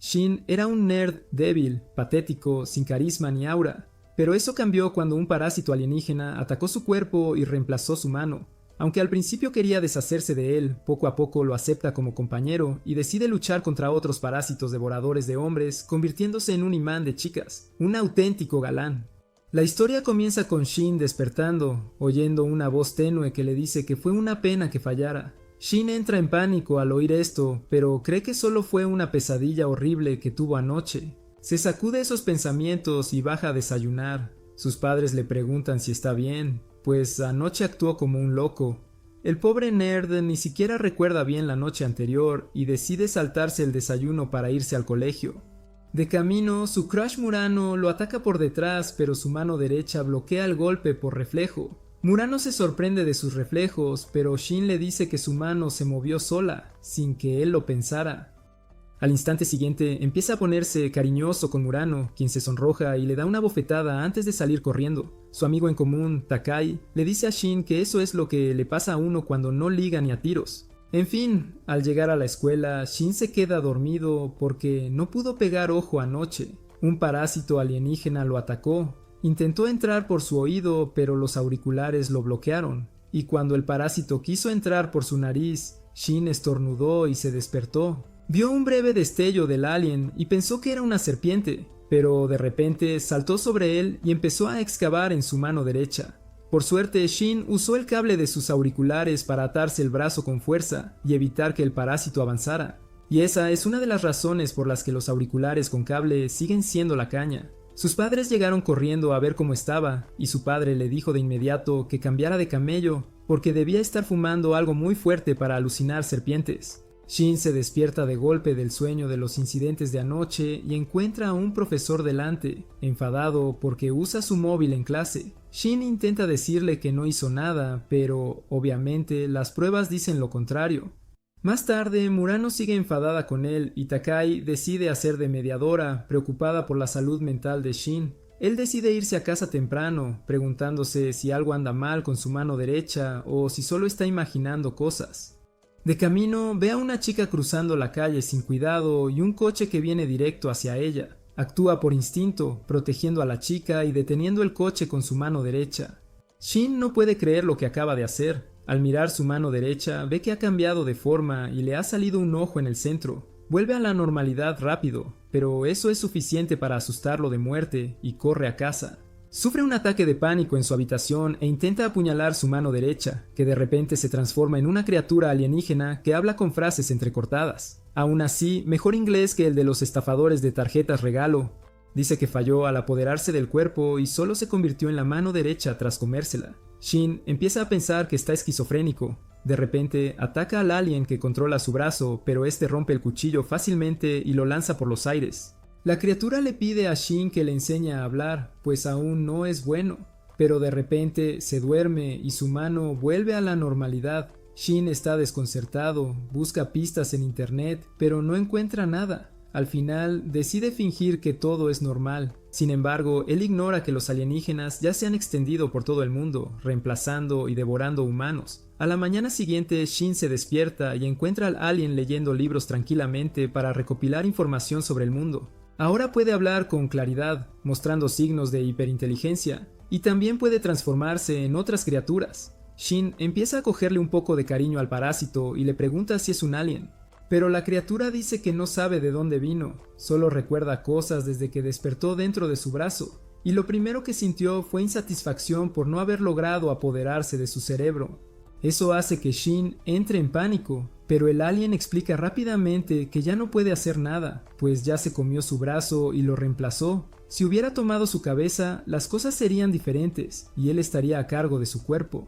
Shin era un nerd débil, patético, sin carisma ni aura, pero eso cambió cuando un parásito alienígena atacó su cuerpo y reemplazó su mano. Aunque al principio quería deshacerse de él, poco a poco lo acepta como compañero y decide luchar contra otros parásitos devoradores de hombres, convirtiéndose en un imán de chicas, un auténtico galán. La historia comienza con Shin despertando, oyendo una voz tenue que le dice que fue una pena que fallara. Shin entra en pánico al oír esto, pero cree que solo fue una pesadilla horrible que tuvo anoche. Se sacude esos pensamientos y baja a desayunar. Sus padres le preguntan si está bien, pues anoche actuó como un loco. El pobre nerd ni siquiera recuerda bien la noche anterior y decide saltarse el desayuno para irse al colegio. De camino, su crush Murano lo ataca por detrás, pero su mano derecha bloquea el golpe por reflejo. Murano se sorprende de sus reflejos, pero Shin le dice que su mano se movió sola, sin que él lo pensara. Al instante siguiente empieza a ponerse cariñoso con Murano, quien se sonroja y le da una bofetada antes de salir corriendo. Su amigo en común, Takai, le dice a Shin que eso es lo que le pasa a uno cuando no liga ni a tiros. En fin, al llegar a la escuela, Shin se queda dormido porque no pudo pegar ojo anoche. Un parásito alienígena lo atacó. Intentó entrar por su oído, pero los auriculares lo bloquearon. Y cuando el parásito quiso entrar por su nariz, Shin estornudó y se despertó. Vio un breve destello del alien y pensó que era una serpiente, pero de repente saltó sobre él y empezó a excavar en su mano derecha. Por suerte, Shin usó el cable de sus auriculares para atarse el brazo con fuerza y evitar que el parásito avanzara. Y esa es una de las razones por las que los auriculares con cable siguen siendo la caña. Sus padres llegaron corriendo a ver cómo estaba, y su padre le dijo de inmediato que cambiara de camello, porque debía estar fumando algo muy fuerte para alucinar serpientes. Shin se despierta de golpe del sueño de los incidentes de anoche y encuentra a un profesor delante, enfadado porque usa su móvil en clase. Shin intenta decirle que no hizo nada, pero obviamente las pruebas dicen lo contrario. Más tarde, Murano sigue enfadada con él y Takai decide hacer de mediadora, preocupada por la salud mental de Shin. Él decide irse a casa temprano, preguntándose si algo anda mal con su mano derecha o si solo está imaginando cosas. De camino, ve a una chica cruzando la calle sin cuidado y un coche que viene directo hacia ella. Actúa por instinto, protegiendo a la chica y deteniendo el coche con su mano derecha. Shin no puede creer lo que acaba de hacer. Al mirar su mano derecha, ve que ha cambiado de forma y le ha salido un ojo en el centro. Vuelve a la normalidad rápido, pero eso es suficiente para asustarlo de muerte y corre a casa. Sufre un ataque de pánico en su habitación e intenta apuñalar su mano derecha, que de repente se transforma en una criatura alienígena que habla con frases entrecortadas. Aún así, mejor inglés que el de los estafadores de tarjetas regalo. Dice que falló al apoderarse del cuerpo y solo se convirtió en la mano derecha tras comérsela. Shin empieza a pensar que está esquizofrénico. De repente, ataca al alien que controla su brazo, pero este rompe el cuchillo fácilmente y lo lanza por los aires. La criatura le pide a Shin que le enseñe a hablar, pues aún no es bueno, pero de repente se duerme y su mano vuelve a la normalidad. Shin está desconcertado, busca pistas en internet, pero no encuentra nada. Al final, decide fingir que todo es normal. Sin embargo, él ignora que los alienígenas ya se han extendido por todo el mundo, reemplazando y devorando humanos. A la mañana siguiente, Shin se despierta y encuentra al alien leyendo libros tranquilamente para recopilar información sobre el mundo. Ahora puede hablar con claridad, mostrando signos de hiperinteligencia, y también puede transformarse en otras criaturas. Shin empieza a cogerle un poco de cariño al parásito y le pregunta si es un alien. Pero la criatura dice que no sabe de dónde vino, solo recuerda cosas desde que despertó dentro de su brazo, y lo primero que sintió fue insatisfacción por no haber logrado apoderarse de su cerebro. Eso hace que Shin entre en pánico, pero el alien explica rápidamente que ya no puede hacer nada, pues ya se comió su brazo y lo reemplazó. Si hubiera tomado su cabeza, las cosas serían diferentes, y él estaría a cargo de su cuerpo.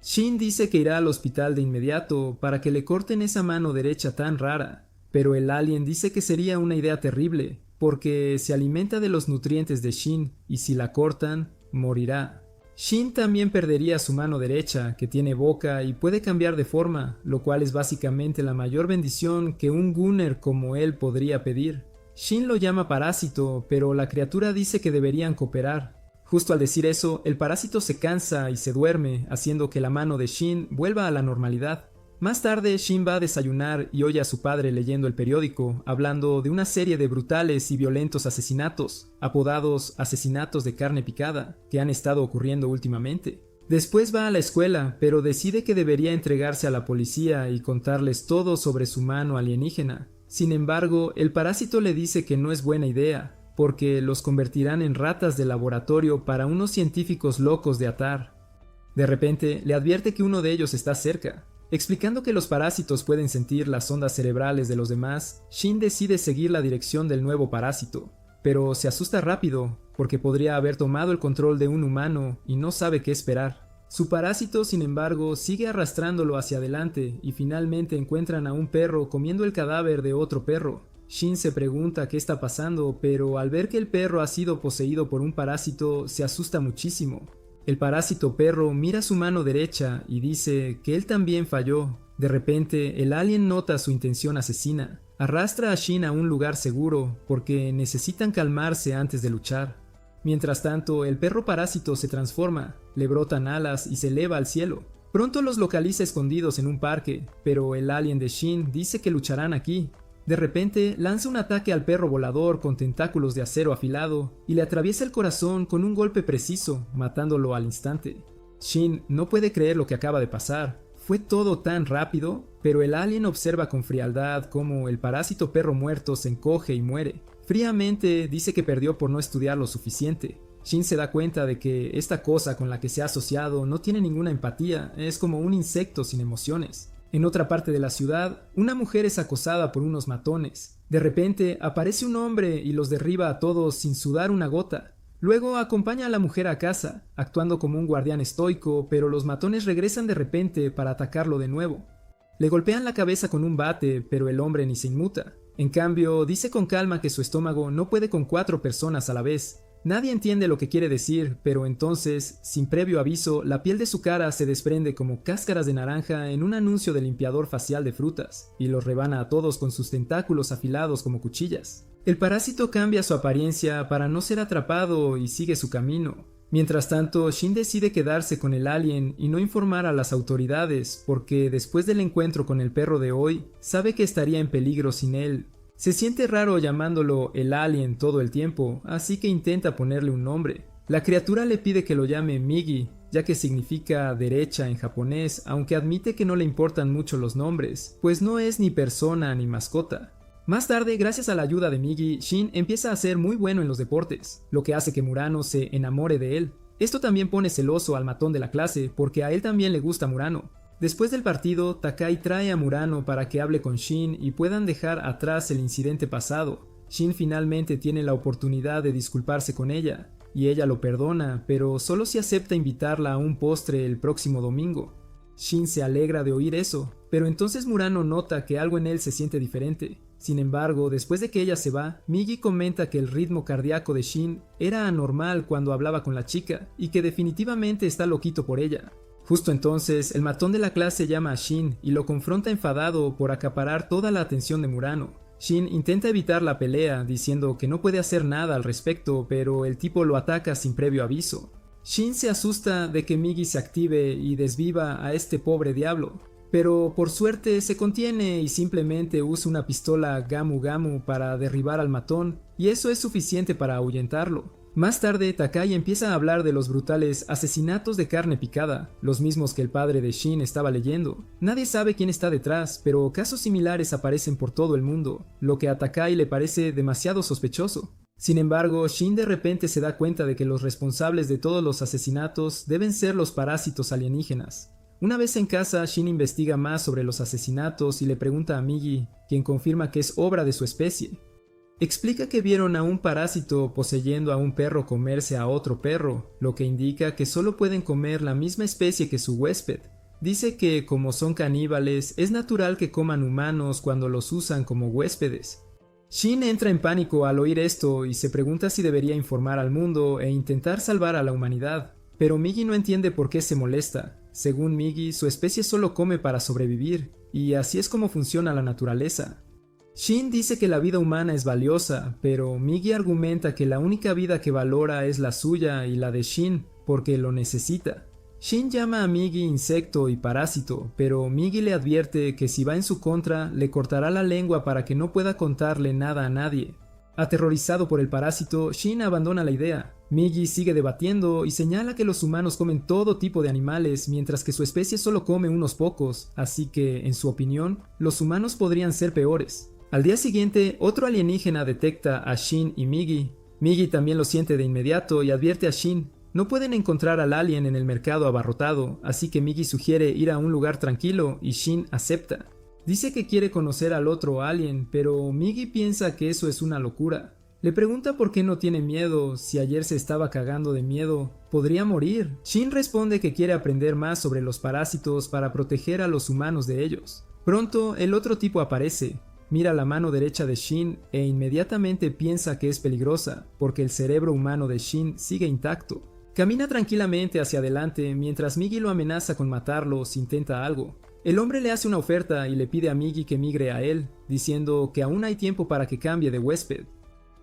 Shin dice que irá al hospital de inmediato para que le corten esa mano derecha tan rara, pero el alien dice que sería una idea terrible, porque se alimenta de los nutrientes de Shin, y si la cortan, morirá. Shin también perdería su mano derecha, que tiene boca y puede cambiar de forma, lo cual es básicamente la mayor bendición que un Gunner como él podría pedir. Shin lo llama parásito, pero la criatura dice que deberían cooperar. Justo al decir eso, el parásito se cansa y se duerme, haciendo que la mano de Shin vuelva a la normalidad. Más tarde, Shin va a desayunar y oye a su padre leyendo el periódico, hablando de una serie de brutales y violentos asesinatos, apodados asesinatos de carne picada, que han estado ocurriendo últimamente. Después va a la escuela, pero decide que debería entregarse a la policía y contarles todo sobre su mano alienígena. Sin embargo, el parásito le dice que no es buena idea, porque los convertirán en ratas de laboratorio para unos científicos locos de Atar. De repente, le advierte que uno de ellos está cerca. Explicando que los parásitos pueden sentir las ondas cerebrales de los demás, Shin decide seguir la dirección del nuevo parásito, pero se asusta rápido porque podría haber tomado el control de un humano y no sabe qué esperar. Su parásito, sin embargo, sigue arrastrándolo hacia adelante y finalmente encuentran a un perro comiendo el cadáver de otro perro. Shin se pregunta qué está pasando, pero al ver que el perro ha sido poseído por un parásito, se asusta muchísimo. El parásito perro mira su mano derecha y dice que él también falló. De repente, el alien nota su intención asesina. Arrastra a Shin a un lugar seguro porque necesitan calmarse antes de luchar. Mientras tanto, el perro parásito se transforma, le brotan alas y se eleva al cielo. Pronto los localiza escondidos en un parque, pero el alien de Shin dice que lucharán aquí. De repente, lanza un ataque al perro volador con tentáculos de acero afilado y le atraviesa el corazón con un golpe preciso, matándolo al instante. Shin no puede creer lo que acaba de pasar. Fue todo tan rápido, pero el alien observa con frialdad cómo el parásito perro muerto se encoge y muere. Fríamente dice que perdió por no estudiar lo suficiente. Shin se da cuenta de que esta cosa con la que se ha asociado no tiene ninguna empatía, es como un insecto sin emociones. En otra parte de la ciudad, una mujer es acosada por unos matones. De repente, aparece un hombre y los derriba a todos sin sudar una gota. Luego acompaña a la mujer a casa, actuando como un guardián estoico, pero los matones regresan de repente para atacarlo de nuevo. Le golpean la cabeza con un bate, pero el hombre ni se inmuta. En cambio, dice con calma que su estómago no puede con 4 personas a la vez. Nadie entiende lo que quiere decir, pero entonces, sin previo aviso, la piel de su cara se desprende como cáscaras de naranja en un anuncio de limpiador facial de frutas, y los rebana a todos con sus tentáculos afilados como cuchillas. El parásito cambia su apariencia para no ser atrapado y sigue su camino. Mientras tanto, Shin decide quedarse con el alien y no informar a las autoridades, porque después del encuentro con el perro de hoy, sabe que estaría en peligro sin él. Se siente raro llamándolo el alien todo el tiempo, así que intenta ponerle un nombre. La criatura le pide que lo llame Migi, ya que significa derecha en japonés, aunque admite que no le importan mucho los nombres, pues no es ni persona ni mascota. Más tarde, gracias a la ayuda de Migi, Shin empieza a ser muy bueno en los deportes, lo que hace que Murano se enamore de él. Esto también pone celoso al matón de la clase, porque a él también le gusta Murano. Después del partido, Takai trae a Murano para que hable con Shin y puedan dejar atrás el incidente pasado. Shin finalmente tiene la oportunidad de disculparse con ella, y ella lo perdona, pero solo si acepta invitarla a un postre el próximo domingo. Shin se alegra de oír eso, pero entonces Murano nota que algo en él se siente diferente. Sin embargo, después de que ella se va, Migi comenta que el ritmo cardíaco de Shin era anormal cuando hablaba con la chica, y que definitivamente está loquito por ella. Justo entonces, el matón de la clase llama a Shin y lo confronta enfadado por acaparar toda la atención de Murano. Shin intenta evitar la pelea, diciendo que no puede hacer nada al respecto, pero el tipo lo ataca sin previo aviso. Shin se asusta de que Migi se active y desviva a este pobre diablo, pero por suerte se contiene y simplemente usa una pistola Gamu Gamu para derribar al matón, y eso es suficiente para ahuyentarlo. Más tarde, Takai empieza a hablar de los brutales asesinatos de carne picada, los mismos que el padre de Shin estaba leyendo. Nadie sabe quién está detrás, pero casos similares aparecen por todo el mundo, lo que a Takai le parece demasiado sospechoso. Sin embargo, Shin de repente se da cuenta de que los responsables de todos los asesinatos deben ser los parásitos alienígenas. Una vez en casa, Shin investiga más sobre los asesinatos y le pregunta a Migi, quien confirma que es obra de su especie. Explica que vieron a un parásito poseyendo a un perro comerse a otro perro, lo que indica que solo pueden comer la misma especie que su huésped. Dice que, como son caníbales, es natural que coman humanos cuando los usan como huéspedes. Shin entra en pánico al oír esto y se pregunta si debería informar al mundo e intentar salvar a la humanidad, pero Migi no entiende por qué se molesta. Según Migi, su especie solo come para sobrevivir, y así es como funciona la naturaleza. Shin dice que la vida humana es valiosa, pero Migi argumenta que la única vida que valora es la suya y la de Shin, porque lo necesita. Shin llama a Migi insecto y parásito, pero Migi le advierte que si va en su contra, le cortará la lengua para que no pueda contarle nada a nadie. Aterrorizado por el parásito, Shin abandona la idea. Migi sigue debatiendo y señala que los humanos comen todo tipo de animales, mientras que su especie solo come unos pocos, así que, en su opinión, los humanos podrían ser peores. Al día siguiente, otro alienígena detecta a Shin y Migi. Migi también lo siente de inmediato y advierte a Shin. No pueden encontrar al alien en el mercado abarrotado, así que Migi sugiere ir a un lugar tranquilo y Shin acepta. Dice que quiere conocer al otro alien, pero Migi piensa que eso es una locura. Le pregunta por qué no tiene miedo, si ayer se estaba cagando de miedo, podría morir. Shin responde que quiere aprender más sobre los parásitos para proteger a los humanos de ellos. Pronto, el otro tipo aparece. Mira la mano derecha de Shin e inmediatamente piensa que es peligrosa, porque el cerebro humano de Shin sigue intacto. Camina tranquilamente hacia adelante mientras Migi lo amenaza con matarlo si intenta algo. El hombre le hace una oferta y le pide a Migi que migre a él, diciendo que aún hay tiempo para que cambie de huésped.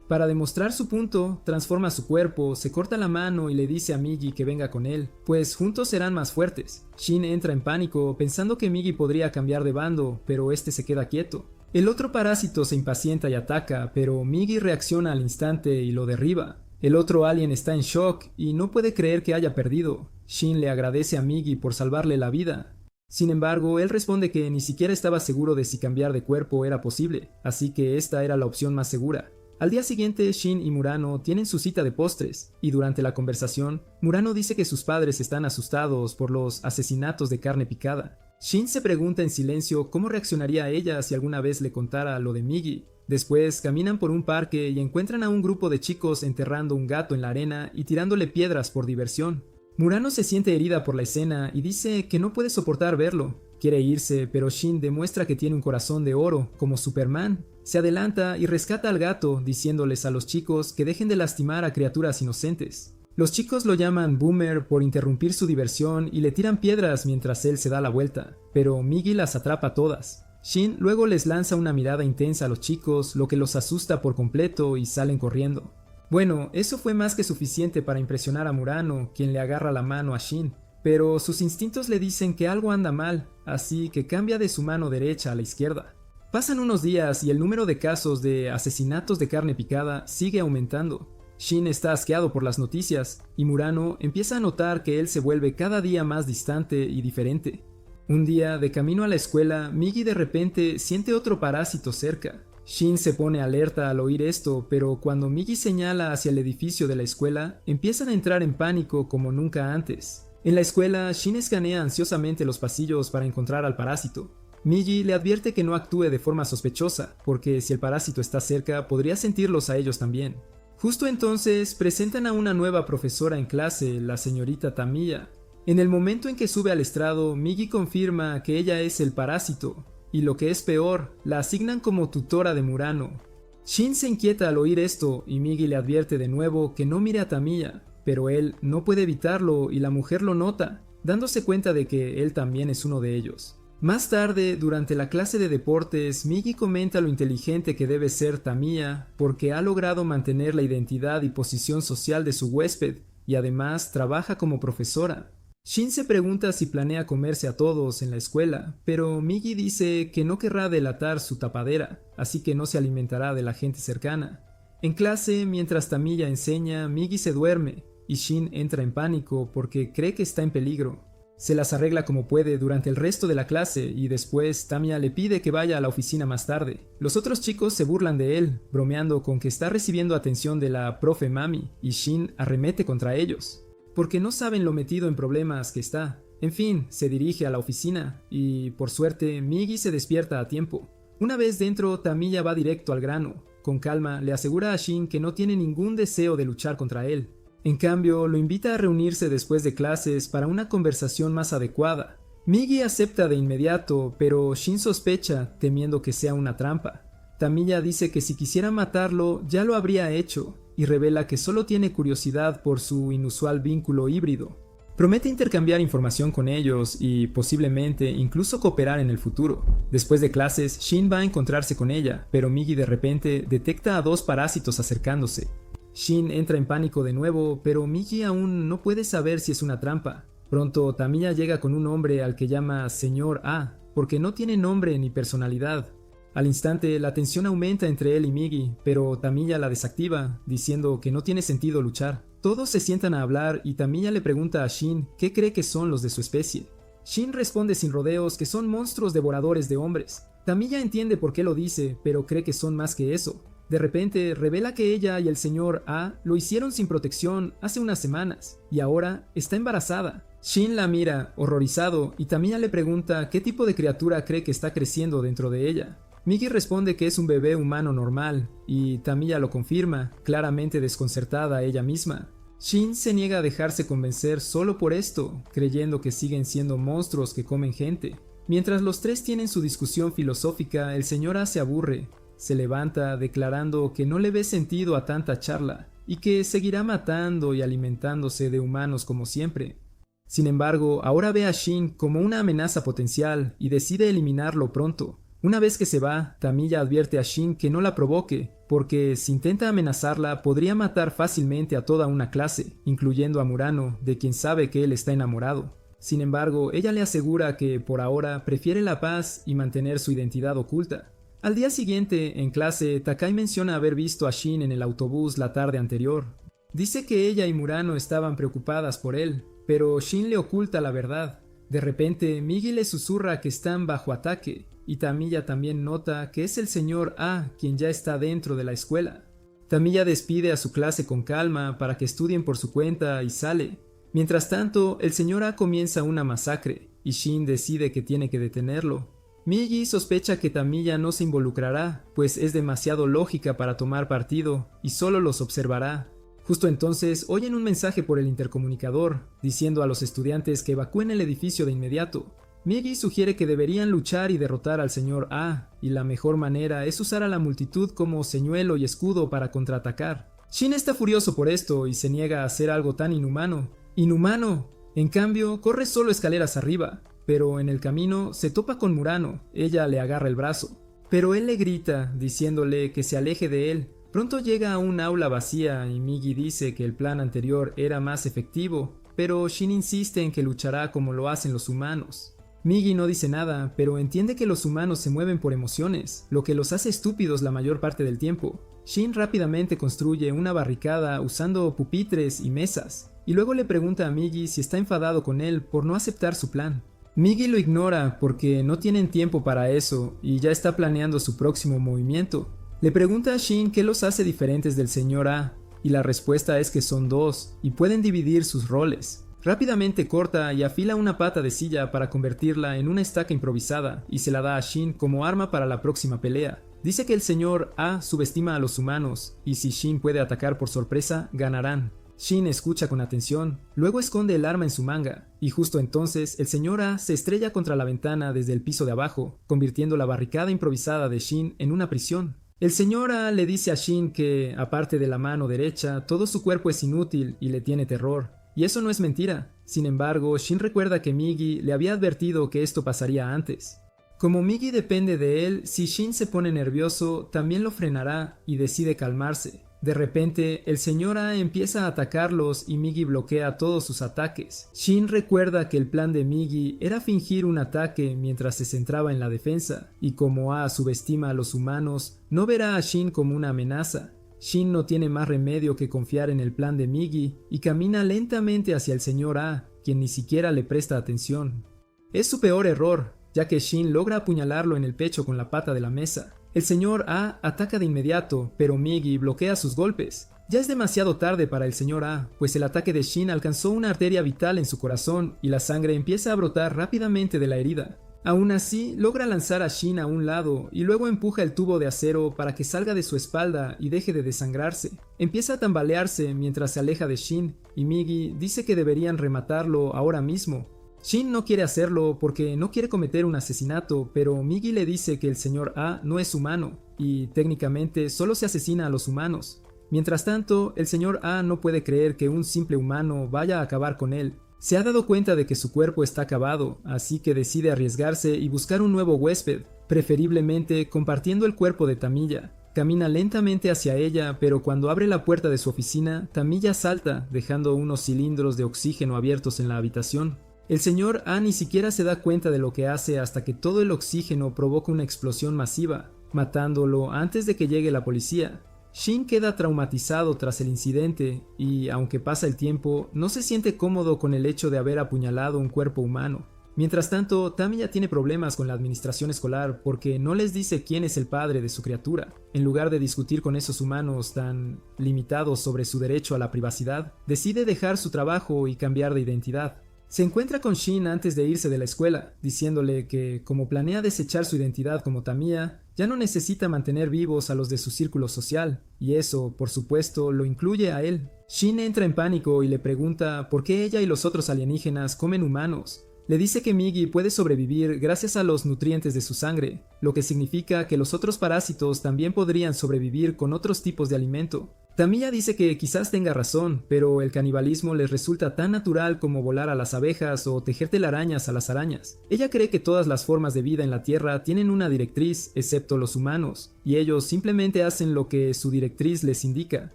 Para demostrar su punto, transforma su cuerpo, se corta la mano y le dice a Migi que venga con él, pues juntos serán más fuertes. Shin entra en pánico pensando que Migi podría cambiar de bando, pero este se queda quieto. El otro parásito se impacienta y ataca, pero Migi reacciona al instante y lo derriba. El otro alien está en shock y no puede creer que haya perdido. Shin le agradece a Migi por salvarle la vida. Sin embargo, él responde que ni siquiera estaba seguro de si cambiar de cuerpo era posible, así que esta era la opción más segura. Al día siguiente, Shin y Murano tienen su cita de postres, y durante la conversación, Murano dice que sus padres están asustados por los asesinatos de carne picada. Shin se pregunta en silencio cómo reaccionaría ella si alguna vez le contara lo de Migi. Después caminan por un parque y encuentran a un grupo de chicos enterrando un gato en la arena y tirándole piedras por diversión. Murano se siente herida por la escena y dice que no puede soportar verlo. Quiere irse, pero Shin demuestra que tiene un corazón de oro, como Superman. Se adelanta y rescata al gato, diciéndoles a los chicos que dejen de lastimar a criaturas inocentes. Los chicos lo llaman Boomer por interrumpir su diversión y le tiran piedras mientras él se da la vuelta, pero Migi las atrapa todas. Shin luego les lanza una mirada intensa a los chicos, lo que los asusta por completo y salen corriendo. Bueno, eso fue más que suficiente para impresionar a Murano, quien le agarra la mano a Shin, pero sus instintos le dicen que algo anda mal, así que cambia de su mano derecha a la izquierda. Pasan unos días y el número de casos de asesinatos de carne picada sigue aumentando. Shin está asqueado por las noticias, y Murano empieza a notar que él se vuelve cada día más distante y diferente. Un día, de camino a la escuela, Migi de repente siente otro parásito cerca. Shin se pone alerta al oír esto, pero cuando Migi señala hacia el edificio de la escuela, empiezan a entrar en pánico como nunca antes. En la escuela, Shin escanea ansiosamente los pasillos para encontrar al parásito. Migi le advierte que no actúe de forma sospechosa, porque si el parásito está cerca, podría sentirlos a ellos también. Justo entonces, presentan a una nueva profesora en clase, la señorita Tamiya. En el momento en que sube al estrado, Migi confirma que ella es el parásito, y lo que es peor, la asignan como tutora de Murano. Shin se inquieta al oír esto, y Migi le advierte de nuevo que no mire a Tamiya, pero él no puede evitarlo y la mujer lo nota, dándose cuenta de que él también es uno de ellos. Más tarde, durante la clase de deportes, Migi comenta lo inteligente que debe ser Tamiya, porque ha logrado mantener la identidad y posición social de su huésped, y además trabaja como profesora. Shin se pregunta si planea comerse a todos en la escuela, pero Migi dice que no querrá delatar su tapadera, así que no se alimentará de la gente cercana. En clase, mientras Tamiya enseña, Migi se duerme, y Shin entra en pánico porque cree que está en peligro. Se las arregla como puede durante el resto de la clase y después Tamiya le pide que vaya a la oficina más tarde. Los otros chicos se burlan de él, bromeando con que está recibiendo atención de la profe Mami, y Shin arremete contra ellos, porque no saben lo metido en problemas que está. En fin, se dirige a la oficina y, por suerte, Migi se despierta a tiempo. Una vez dentro, Tamiya va directo al grano. Con calma, le asegura a Shin que no tiene ningún deseo de luchar contra él. En cambio, lo invita a reunirse después de clases para una conversación más adecuada. Migi acepta de inmediato, pero Shin sospecha, temiendo que sea una trampa. Tamiya dice que si quisiera matarlo, ya lo habría hecho, y revela que solo tiene curiosidad por su inusual vínculo híbrido. Promete intercambiar información con ellos y, posiblemente, incluso cooperar en el futuro. Después de clases, Shin va a encontrarse con ella, pero Migi de repente detecta a dos parásitos acercándose. Shin entra en pánico de nuevo, pero Migi aún no puede saber si es una trampa. Pronto Tamiya llega con un hombre al que llama Señor A, porque no tiene nombre ni personalidad. Al instante la tensión aumenta entre él y Migi, pero Tamiya la desactiva, diciendo que no tiene sentido luchar. Todos se sientan a hablar y Tamiya le pregunta a Shin qué cree que son los de su especie. Shin responde sin rodeos que son monstruos devoradores de hombres. Tamiya entiende por qué lo dice, pero cree que son más que eso. De repente revela que ella y el señor A lo hicieron sin protección hace unas semanas, y ahora está embarazada. Shin la mira, horrorizado, y Tamiya le pregunta qué tipo de criatura cree que está creciendo dentro de ella. Migi responde que es un bebé humano normal, y Tamiya lo confirma, claramente desconcertada ella misma. Shin se niega a dejarse convencer solo por esto, creyendo que siguen siendo monstruos que comen gente. Mientras los tres tienen su discusión filosófica, el señor A se aburre. Se levanta declarando que no le ve sentido a tanta charla, y que seguirá matando y alimentándose de humanos como siempre. Sin embargo, ahora ve a Shin como una amenaza potencial y decide eliminarlo pronto. Una vez que se va, Tamiya advierte a Shin que no la provoque, porque si intenta amenazarla podría matar fácilmente a toda una clase, incluyendo a Murano, de quien sabe que él está enamorado. Sin embargo, ella le asegura que por ahora prefiere la paz y mantener su identidad oculta. Al día siguiente, en clase, Takai menciona haber visto a Shin en el autobús la tarde anterior. Dice que ella y Murano estaban preocupadas por él, pero Shin le oculta la verdad. De repente, Migi le susurra que están bajo ataque, y Tamiya también nota que es el señor A quien ya está dentro de la escuela. Tamiya despide a su clase con calma para que estudien por su cuenta y sale. Mientras tanto, el señor A comienza una masacre, y Shin decide que tiene que detenerlo. Migi sospecha que Tamiya no se involucrará, pues es demasiado lógica para tomar partido, y solo los observará. Justo entonces oyen un mensaje por el intercomunicador, diciendo a los estudiantes que evacúen el edificio de inmediato. Migi sugiere que deberían luchar y derrotar al señor A, y la mejor manera es usar a la multitud como señuelo y escudo para contraatacar. Shin está furioso por esto y se niega a hacer algo tan inhumano. ¡Inhumano! En cambio, corre solo escaleras arriba, pero en el camino se topa con Murano. Ella le agarra el brazo, pero él le grita, diciéndole que se aleje de él. Pronto llega a un aula vacía y Migi dice que el plan anterior era más efectivo, pero Shin insiste en que luchará como lo hacen los humanos. Migi no dice nada, pero entiende que los humanos se mueven por emociones, lo que los hace estúpidos la mayor parte del tiempo. Shin rápidamente construye una barricada usando pupitres y mesas, y luego le pregunta a Migi si está enfadado con él por no aceptar su plan. Migi lo ignora porque no tienen tiempo para eso y ya está planeando su próximo movimiento. Le pregunta a Shin qué los hace diferentes del señor A, y la respuesta es que son dos y pueden dividir sus roles. Rápidamente corta y afila una pata de silla para convertirla en una estaca improvisada y se la da a Shin como arma para la próxima pelea. Dice que el señor A subestima a los humanos y si Shin puede atacar por sorpresa, ganarán. Shin escucha con atención, luego esconde el arma en su manga, y justo entonces el señor A se estrella contra la ventana desde el piso de abajo, convirtiendo la barricada improvisada de Shin en una prisión. El señor A le dice a Shin que, aparte de la mano derecha, todo su cuerpo es inútil y le tiene terror. Y eso no es mentira. Sin embargo, Shin recuerda que Migi le había advertido que esto pasaría antes. Como Migi depende de él, si Shin se pone nervioso, también lo frenará y decide calmarse. De repente, el señor A empieza a atacarlos y Migi bloquea todos sus ataques. Shin recuerda que el plan de Migi era fingir un ataque mientras se centraba en la defensa, y como A subestima a los humanos, no verá a Shin como una amenaza. Shin no tiene más remedio que confiar en el plan de Migi y camina lentamente hacia el señor A, quien ni siquiera le presta atención. Es su peor error, ya que Shin logra apuñalarlo en el pecho con la pata de la mesa. El señor A ataca de inmediato, pero Migi bloquea sus golpes. Ya es demasiado tarde para el señor A, pues el ataque de Shin alcanzó una arteria vital en su corazón y la sangre empieza a brotar rápidamente de la herida. Aún así, logra lanzar a Shin a un lado y luego empuja el tubo de acero para que salga de su espalda y deje de desangrarse. Empieza a tambalearse mientras se aleja de Shin y Migi dice que deberían rematarlo ahora mismo. Shin no quiere hacerlo porque no quiere cometer un asesinato, pero Migi le dice que el señor A no es humano y técnicamente solo se asesina a los humanos. Mientras tanto, el señor A no puede creer que un simple humano vaya a acabar con él. Se ha dado cuenta de que su cuerpo está acabado, así que decide arriesgarse y buscar un nuevo huésped, preferiblemente compartiendo el cuerpo de Tamiya. Camina lentamente hacia ella, pero cuando abre la puerta de su oficina, Tamiya salta, dejando unos cilindros de oxígeno abiertos en la habitación. El señor A ni siquiera se da cuenta de lo que hace hasta que todo el oxígeno provoca una explosión masiva, matándolo antes de que llegue la policía. Shin queda traumatizado tras el incidente y, aunque pasa el tiempo, no se siente cómodo con el hecho de haber apuñalado un cuerpo humano. Mientras tanto, Tamiya tiene problemas con la administración escolar porque no les dice quién es el padre de su criatura. En lugar de discutir con esos humanos tan limitados sobre su derecho a la privacidad, decide dejar su trabajo y cambiar de identidad. Se encuentra con Shin antes de irse de la escuela, diciéndole que, como planea desechar su identidad como Tamiya, ya no necesita mantener vivos a los de su círculo social, y eso, por supuesto, lo incluye a él. Shin entra en pánico y le pregunta por qué ella y los otros alienígenas comen humanos. Le dice que Migi puede sobrevivir gracias a los nutrientes de su sangre, lo que significa que los otros parásitos también podrían sobrevivir con otros tipos de alimento. Tamiya dice que quizás tenga razón, pero el canibalismo les resulta tan natural como volar a las abejas o tejer telarañas a las arañas. Ella cree que todas las formas de vida en la Tierra tienen una directriz, excepto los humanos, y ellos simplemente hacen lo que su directriz les indica.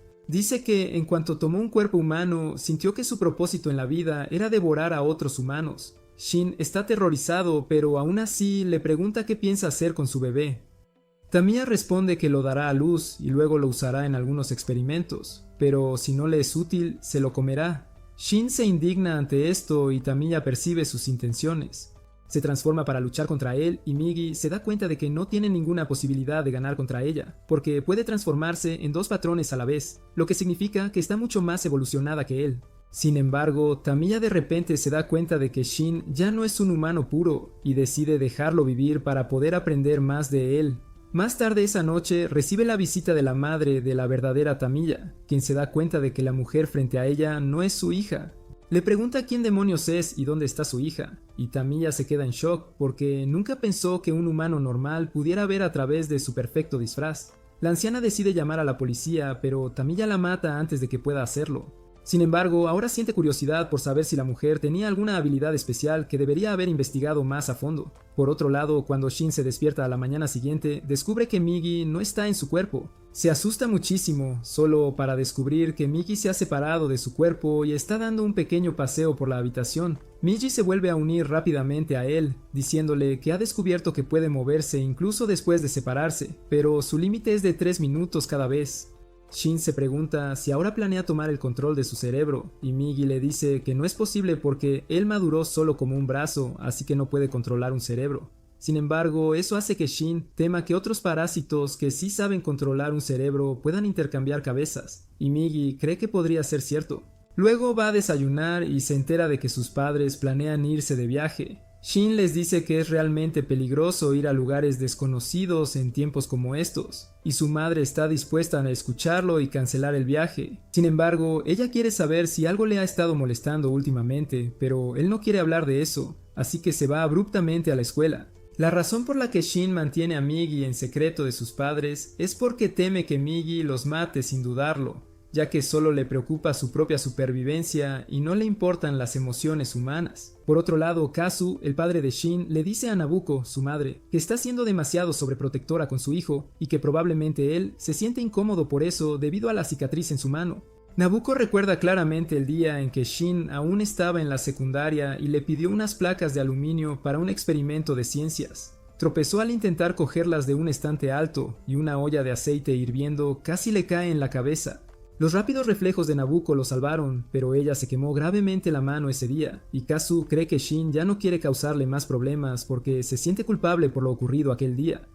Dice que en cuanto tomó un cuerpo humano, sintió que su propósito en la vida era devorar a otros humanos. Shin está aterrorizado, pero aún así le pregunta qué piensa hacer con su bebé. Tamiya responde que lo dará a luz y luego lo usará en algunos experimentos, pero si no le es útil, se lo comerá. Shin se indigna ante esto y Tamiya percibe sus intenciones. Se transforma para luchar contra él y Migi se da cuenta de que no tiene ninguna posibilidad de ganar contra ella, porque puede transformarse en dos patrones a la vez, lo que significa que está mucho más evolucionada que él. Sin embargo, Tamiya de repente se da cuenta de que Shin ya no es un humano puro y decide dejarlo vivir para poder aprender más de él. Más tarde esa noche recibe la visita de la madre de la verdadera Tamiya, quien se da cuenta de que la mujer frente a ella no es su hija. Le pregunta quién demonios es y dónde está su hija, y Tamiya se queda en shock porque nunca pensó que un humano normal pudiera ver a través de su perfecto disfraz. La anciana decide llamar a la policía, pero Tamiya la mata antes de que pueda hacerlo. Sin embargo, ahora siente curiosidad por saber si la mujer tenía alguna habilidad especial que debería haber investigado más a fondo. Por otro lado, cuando Shin se despierta a la mañana siguiente, descubre que Migi no está en su cuerpo. Se asusta muchísimo, solo para descubrir que Migi se ha separado de su cuerpo y está dando un pequeño paseo por la habitación. Migi se vuelve a unir rápidamente a él, diciéndole que ha descubierto que puede moverse incluso después de separarse, pero su límite es de 3 minutos cada vez. Shin se pregunta si ahora planea tomar el control de su cerebro, y Migi le dice que no es posible porque él maduró solo como un brazo, así que no puede controlar un cerebro. Sin embargo, eso hace que Shin tema que otros parásitos que sí saben controlar un cerebro puedan intercambiar cabezas, y Migi cree que podría ser cierto. Luego va a desayunar y se entera de que sus padres planean irse de viaje. Shin les dice que es realmente peligroso ir a lugares desconocidos en tiempos como estos, y su madre está dispuesta a escucharlo y cancelar el viaje. Sin embargo, ella quiere saber si algo le ha estado molestando últimamente, pero él no quiere hablar de eso, así que se va abruptamente a la escuela. La razón por la que Shin mantiene a Migi en secreto de sus padres es porque teme que Migi los mate sin dudarlo, ya que solo le preocupa su propia supervivencia y no le importan las emociones humanas. Por otro lado, Kazu, el padre de Shin, le dice a Nabuko, su madre, que está siendo demasiado sobreprotectora con su hijo y que probablemente él se siente incómodo por eso debido a la cicatriz en su mano. Nabuko recuerda claramente el día en que Shin aún estaba en la secundaria y le pidió unas placas de aluminio para un experimento de ciencias. Tropezó al intentar cogerlas de un estante alto y una olla de aceite hirviendo casi le cae en la cabeza. Los rápidos reflejos de Nabuko lo salvaron, pero ella se quemó gravemente la mano ese día, y Kazu cree que Shin ya no quiere causarle más problemas porque se siente culpable por lo ocurrido aquel día.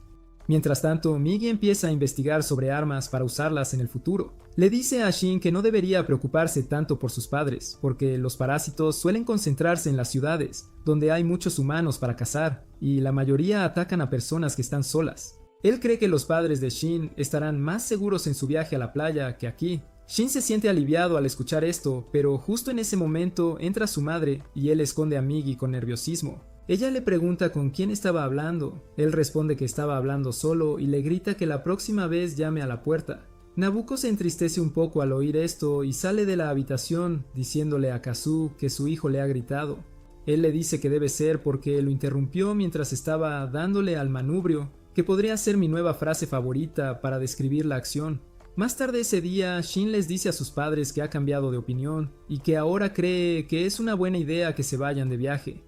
Mientras tanto, Migi empieza a investigar sobre armas para usarlas en el futuro. Le dice a Shin que no debería preocuparse tanto por sus padres, porque los parásitos suelen concentrarse en las ciudades, donde hay muchos humanos para cazar, y la mayoría atacan a personas que están solas. Él cree que los padres de Shin estarán más seguros en su viaje a la playa que aquí. Shin se siente aliviado al escuchar esto, pero justo en ese momento entra su madre y él esconde a Migi con nerviosismo. Ella le pregunta con quién estaba hablando. Él responde que estaba hablando solo y le grita que la próxima vez llame a la puerta. Nabuko se entristece un poco al oír esto y sale de la habitación diciéndole a Kazu que su hijo le ha gritado. Él le dice que debe ser porque lo interrumpió mientras estaba dándole al manubrio, que podría ser mi nueva frase favorita para describir la acción. Más tarde ese día, Shin les dice a sus padres que ha cambiado de opinión y que ahora cree que es una buena idea que se vayan de viaje.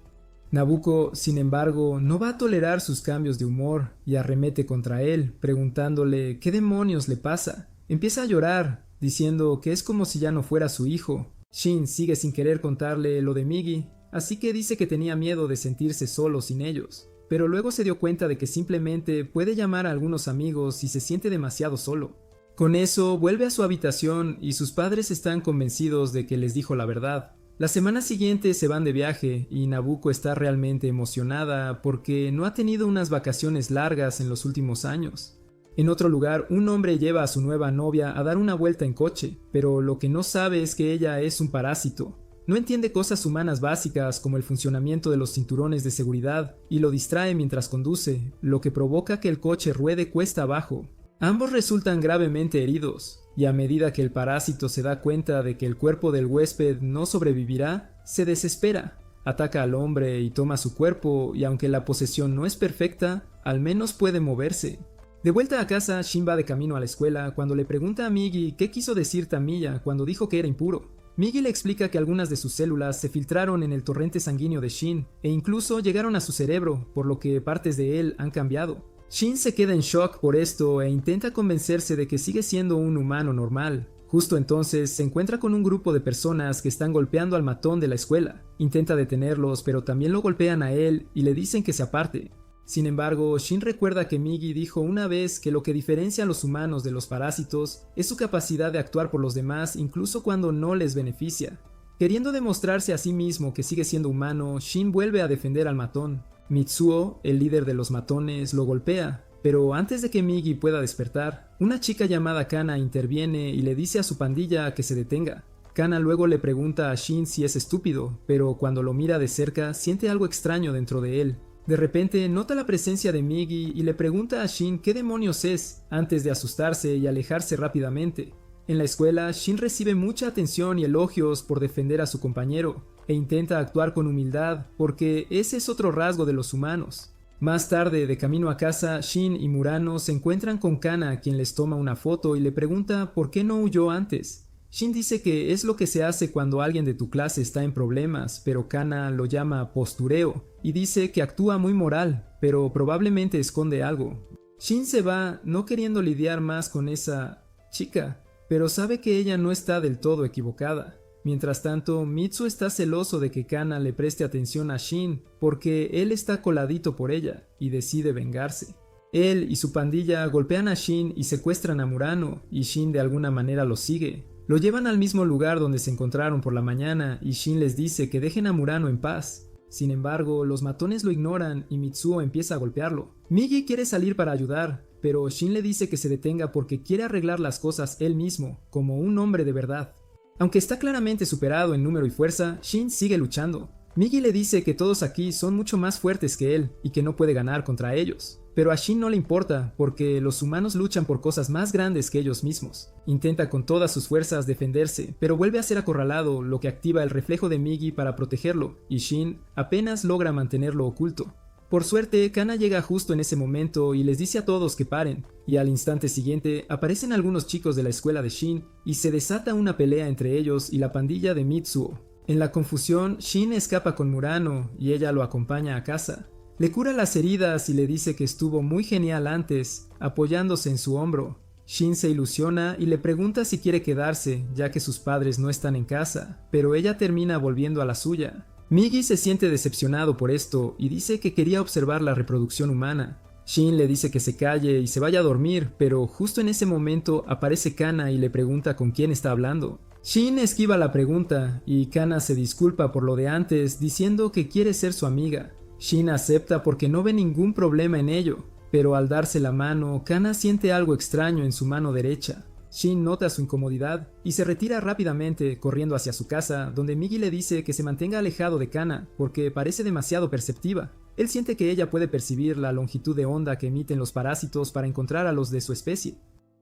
Nabuko, sin embargo, no va a tolerar sus cambios de humor y arremete contra él, preguntándole qué demonios le pasa. Empieza a llorar, diciendo que es como si ya no fuera su hijo. Shin sigue sin querer contarle lo de Migi, así que dice que tenía miedo de sentirse solo sin ellos, pero luego se dio cuenta de que simplemente puede llamar a algunos amigos si se siente demasiado solo. Con eso, vuelve a su habitación y sus padres están convencidos de que les dijo la verdad. La semana siguiente se van de viaje y Nabuko está realmente emocionada porque no ha tenido unas vacaciones largas en los últimos años. En otro lugar, un hombre lleva a su nueva novia a dar una vuelta en coche, pero lo que no sabe es que ella es un parásito. No entiende cosas humanas básicas como el funcionamiento de los cinturones de seguridad y lo distrae mientras conduce, lo que provoca que el coche ruede cuesta abajo. Ambos resultan gravemente heridos, y a medida que el parásito se da cuenta de que el cuerpo del huésped no sobrevivirá, se desespera, ataca al hombre y toma su cuerpo, y aunque la posesión no es perfecta, al menos puede moverse. De vuelta a casa, Shin va de camino a la escuela cuando le pregunta a Migi qué quiso decir Tamiya cuando dijo que era impuro. Migi le explica que algunas de sus células se filtraron en el torrente sanguíneo de Shin, e incluso llegaron a su cerebro, por lo que partes de él han cambiado. Shin se queda en shock por esto e intenta convencerse de que sigue siendo un humano normal. Justo entonces se encuentra con un grupo de personas que están golpeando al matón de la escuela. Intenta detenerlos, pero también lo golpean a él y le dicen que se aparte. Sin embargo, Shin recuerda que Migi dijo una vez que lo que diferencia a los humanos de los parásitos es su capacidad de actuar por los demás incluso cuando no les beneficia. Queriendo demostrarse a sí mismo que sigue siendo humano, Shin vuelve a defender al matón. Mitsuo, el líder de los matones, lo golpea, pero antes de que Migi pueda despertar, una chica llamada Kana interviene y le dice a su pandilla que se detenga. Kana luego le pregunta a Shin si es estúpido, pero cuando lo mira de cerca siente algo extraño dentro de él. De repente nota la presencia de Migi y le pregunta a Shin qué demonios es, antes de asustarse y alejarse rápidamente. En la escuela, Shin recibe mucha atención y elogios por defender a su compañero, e intenta actuar con humildad porque ese es otro rasgo de los humanos. Más tarde, de camino a casa, Shin y Murano se encuentran con Kana, quien les toma una foto y le pregunta por qué no huyó antes. Shin dice que es lo que se hace cuando alguien de tu clase está en problemas, pero Kana lo llama postureo y dice que actúa muy moral, pero probablemente esconde algo. Shin se va no queriendo lidiar más con esa chica, pero sabe que ella no está del todo equivocada. Mientras tanto, Mitsu está celoso de que Kana le preste atención a Shin porque él está coladito por ella y decide vengarse. Él y su pandilla golpean a Shin y secuestran a Murano, y Shin de alguna manera lo sigue. Lo llevan al mismo lugar donde se encontraron por la mañana y Shin les dice que dejen a Murano en paz. Sin embargo, los matones lo ignoran y Mitsuo empieza a golpearlo. Migi quiere salir para ayudar, pero Shin le dice que se detenga porque quiere arreglar las cosas él mismo, como un hombre de verdad. Aunque está claramente superado en número y fuerza, Shin sigue luchando. Migi le dice que todos aquí son mucho más fuertes que él y que no puede ganar contra ellos. Pero a Shin no le importa porque los humanos luchan por cosas más grandes que ellos mismos. Intenta con todas sus fuerzas defenderse, pero vuelve a ser acorralado, lo que activa el reflejo de Migi para protegerlo, y Shin apenas logra mantenerlo oculto. Por suerte, Kana llega justo en ese momento y les dice a todos que paren, y al instante siguiente aparecen algunos chicos de la escuela de Shin y se desata una pelea entre ellos y la pandilla de Mitsuo. En la confusión, Shin escapa con Murano y ella lo acompaña a casa. Le cura las heridas y le dice que estuvo muy genial antes, apoyándose en su hombro. Shin se ilusiona y le pregunta si quiere quedarse, ya que sus padres no están en casa, pero ella termina volviendo a la suya. Migi se siente decepcionado por esto y dice que quería observar la reproducción humana. Shin le dice que se calle y se vaya a dormir, pero justo en ese momento aparece Kana y le pregunta con quién está hablando. Shin esquiva la pregunta y Kana se disculpa por lo de antes diciendo que quiere ser su amiga. Shin acepta porque no ve ningún problema en ello, pero al darse la mano, Kana siente algo extraño en su mano derecha. Shin nota su incomodidad y se retira rápidamente corriendo hacia su casa, donde Migi le dice que se mantenga alejado de Kana porque parece demasiado perceptiva. Él siente que ella puede percibir la longitud de onda que emiten los parásitos para encontrar a los de su especie.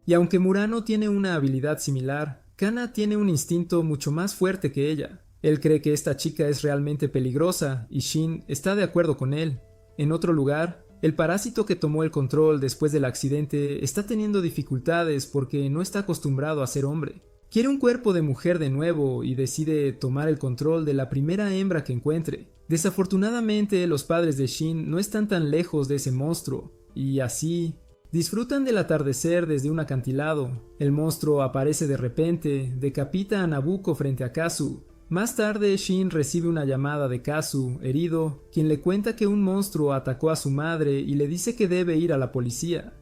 Y aunque Murano tiene una habilidad similar, Kana tiene un instinto mucho más fuerte que ella. Él cree que esta chica es realmente peligrosa y Shin está de acuerdo con él. En otro lugar, El parásito que tomó el control después del accidente está teniendo dificultades porque no está acostumbrado a ser hombre. Quiere un cuerpo de mujer de nuevo y decide tomar el control de la primera hembra que encuentre. Desafortunadamente, los padres de Shin no están tan lejos de ese monstruo, y así disfrutan del atardecer desde un acantilado. El monstruo aparece de repente, decapita a Nabucco frente a Kazu. Más tarde, Shin recibe una llamada de Kazu, herido, quien le cuenta que un monstruo atacó a su madre y le dice que debe ir a la policía.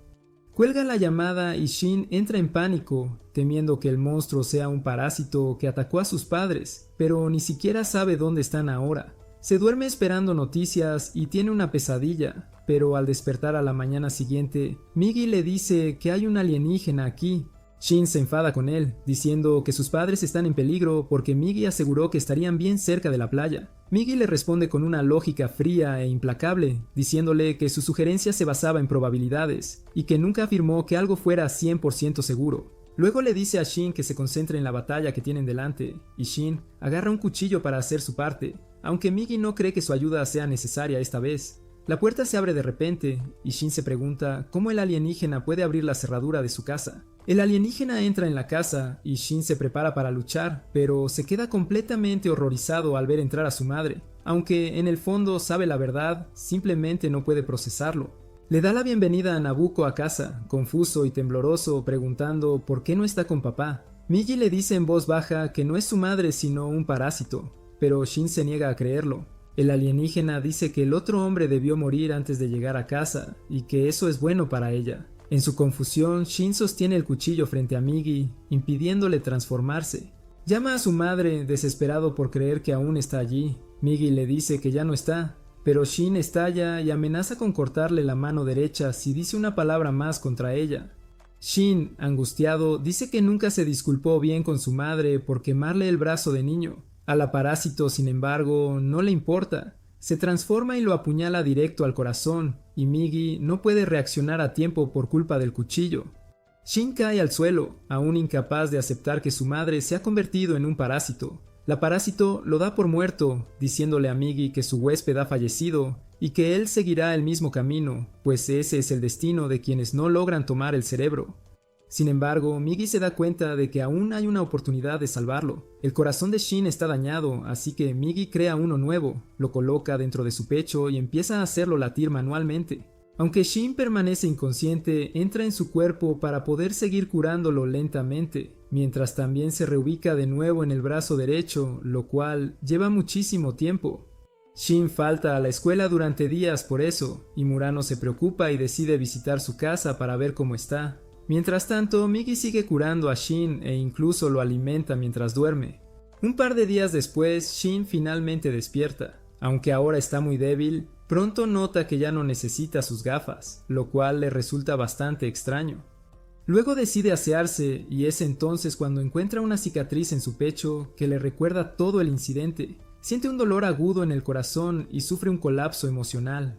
Cuelga la llamada y Shin entra en pánico, temiendo que el monstruo sea un parásito que atacó a sus padres, pero ni siquiera sabe dónde están ahora. Se duerme esperando noticias y tiene una pesadilla, pero al despertar a la mañana siguiente, Migi le dice que hay un alienígena aquí. Shin se enfada con él, diciendo que sus padres están en peligro porque Migi aseguró que estarían bien cerca de la playa. Migi le responde con una lógica fría e implacable, diciéndole que su sugerencia se basaba en probabilidades y que nunca afirmó que algo fuera 100% seguro. Luego le dice a Shin que se concentre en la batalla que tienen delante, y Shin agarra un cuchillo para hacer su parte, aunque Migi no cree que su ayuda sea necesaria esta vez. La puerta se abre de repente, y Shin se pregunta cómo el alienígena puede abrir la cerradura de su casa. El alienígena entra en la casa, y Shin se prepara para luchar, pero se queda completamente horrorizado al ver entrar a su madre. Aunque en el fondo sabe la verdad, simplemente no puede procesarlo. Le da la bienvenida a Nabucco a casa, confuso y tembloroso, preguntando por qué no está con papá. Migi le dice en voz baja que no es su madre sino un parásito, pero Shin se niega a creerlo. El alienígena dice que el otro hombre debió morir antes de llegar a casa, y que eso es bueno para ella. En su confusión, Shin sostiene el cuchillo frente a Migi, impidiéndole transformarse. Llama a su madre, desesperado por creer que aún está allí. Migi le dice que ya no está, pero Shin estalla y amenaza con cortarle la mano derecha si dice una palabra más contra ella. Shin, angustiado, dice que nunca se disculpó bien con su madre por quemarle el brazo de niño. A la parásito, sin embargo, no le importa. Se transforma y lo apuñala directo al corazón, y Migi no puede reaccionar a tiempo por culpa del cuchillo. Shin cae al suelo, aún incapaz de aceptar que su madre se ha convertido en un parásito. La parásito lo da por muerto, diciéndole a Migi que su huésped ha fallecido y que él seguirá el mismo camino, pues ese es el destino de quienes no logran tomar el cerebro. Sin embargo, Migi se da cuenta de que aún hay una oportunidad de salvarlo. El corazón de Shin está dañado, así que Migi crea uno nuevo, lo coloca dentro de su pecho y empieza a hacerlo latir manualmente. Aunque Shin permanece inconsciente, entra en su cuerpo para poder seguir curándolo lentamente, mientras también se reubica de nuevo en el brazo derecho, lo cual lleva muchísimo tiempo. Shin falta a la escuela durante días por eso, y Murano se preocupa y decide visitar su casa para ver cómo está. Mientras tanto, Migi sigue curando a Shin e incluso lo alimenta mientras duerme. Un par de días después, Shin finalmente despierta. Aunque ahora está muy débil, pronto nota que ya no necesita sus gafas, lo cual le resulta bastante extraño. Luego decide asearse y es entonces cuando encuentra una cicatriz en su pecho que le recuerda todo el incidente. Siente un dolor agudo en el corazón y sufre un colapso emocional.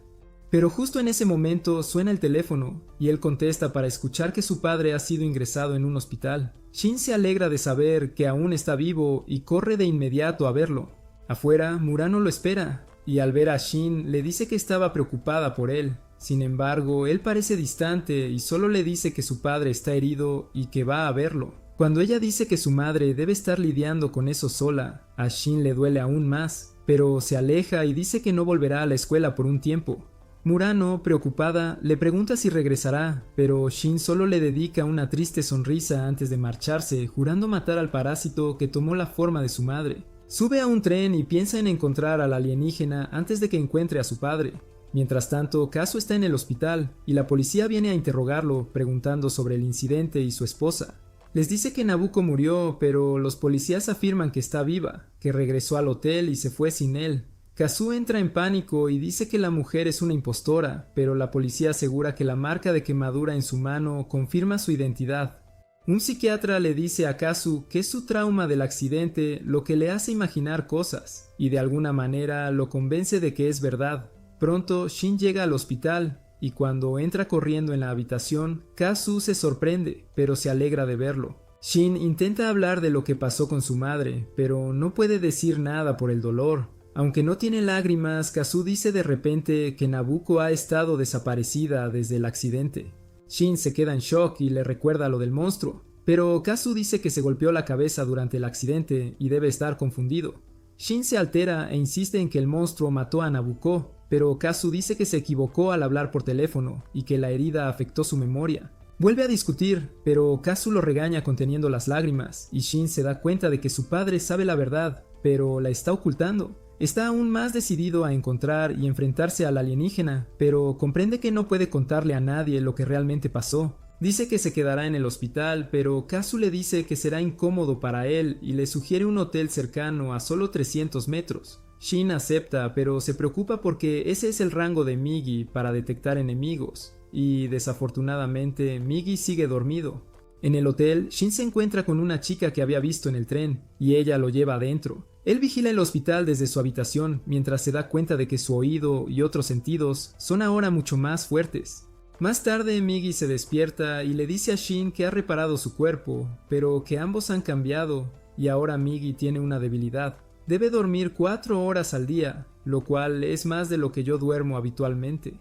Pero justo en ese momento suena el teléfono y él contesta para escuchar que su padre ha sido ingresado en un hospital. Shin se alegra de saber que aún está vivo y corre de inmediato a verlo. Afuera, Murano lo espera y al ver a Shin le dice que estaba preocupada por él. Sin embargo, él parece distante y solo le dice que su padre está herido y que va a verlo. Cuando ella dice que su madre debe estar lidiando con eso sola, a Shin le duele aún más, pero se aleja y dice que no volverá a la escuela por un tiempo. Murano, preocupada, le pregunta si regresará, pero Shin solo le dedica una triste sonrisa antes de marcharse, jurando matar al parásito que tomó la forma de su madre. Sube a un tren y piensa en encontrar al alienígena antes de que encuentre a su padre. Mientras tanto, Kazu está en el hospital y la policía viene a interrogarlo, preguntando sobre el incidente y su esposa. Les dice que Nabucco murió, pero los policías afirman que está viva, que regresó al hotel y se fue sin él. Kazu entra en pánico y dice que la mujer es una impostora, pero la policía asegura que la marca de quemadura en su mano confirma su identidad. Un psiquiatra le dice a Kazu que es su trauma del accidente lo que le hace imaginar cosas, y de alguna manera lo convence de que es verdad. Pronto Shin llega al hospital, y cuando entra corriendo en la habitación, Kazu se sorprende, pero se alegra de verlo. Shin intenta hablar de lo que pasó con su madre, pero no puede decir nada por el dolor. Aunque no tiene lágrimas, Kazu dice de repente que Nabuko ha estado desaparecida desde el accidente. Shin se queda en shock y le recuerda lo del monstruo, pero Kazu dice que se golpeó la cabeza durante el accidente y debe estar confundido. Shin se altera e insiste en que el monstruo mató a Nabuko, pero Kazu dice que se equivocó al hablar por teléfono y que la herida afectó su memoria. Vuelve a discutir, pero Kazu lo regaña conteniendo las lágrimas, y Shin se da cuenta de que su padre sabe la verdad, pero la está ocultando. Está aún más decidido a encontrar y enfrentarse al alienígena, pero comprende que no puede contarle a nadie lo que realmente pasó. Dice que se quedará en el hospital, pero Kazu le dice que será incómodo para él y le sugiere un hotel cercano a solo 300 metros. Shin acepta, pero se preocupa porque ese es el rango de Migi para detectar enemigos, y desafortunadamente Migi sigue dormido. En el hotel, Shin se encuentra con una chica que había visto en el tren, y ella lo lleva adentro. Él vigila el hospital desde su habitación mientras se da cuenta de que su oído y otros sentidos son ahora mucho más fuertes. Más tarde, Migi se despierta y le dice a Shin que ha reparado su cuerpo, pero que ambos han cambiado y ahora Migi tiene una debilidad. Debe dormir 4 horas al día, lo cual es más de lo que yo duermo habitualmente.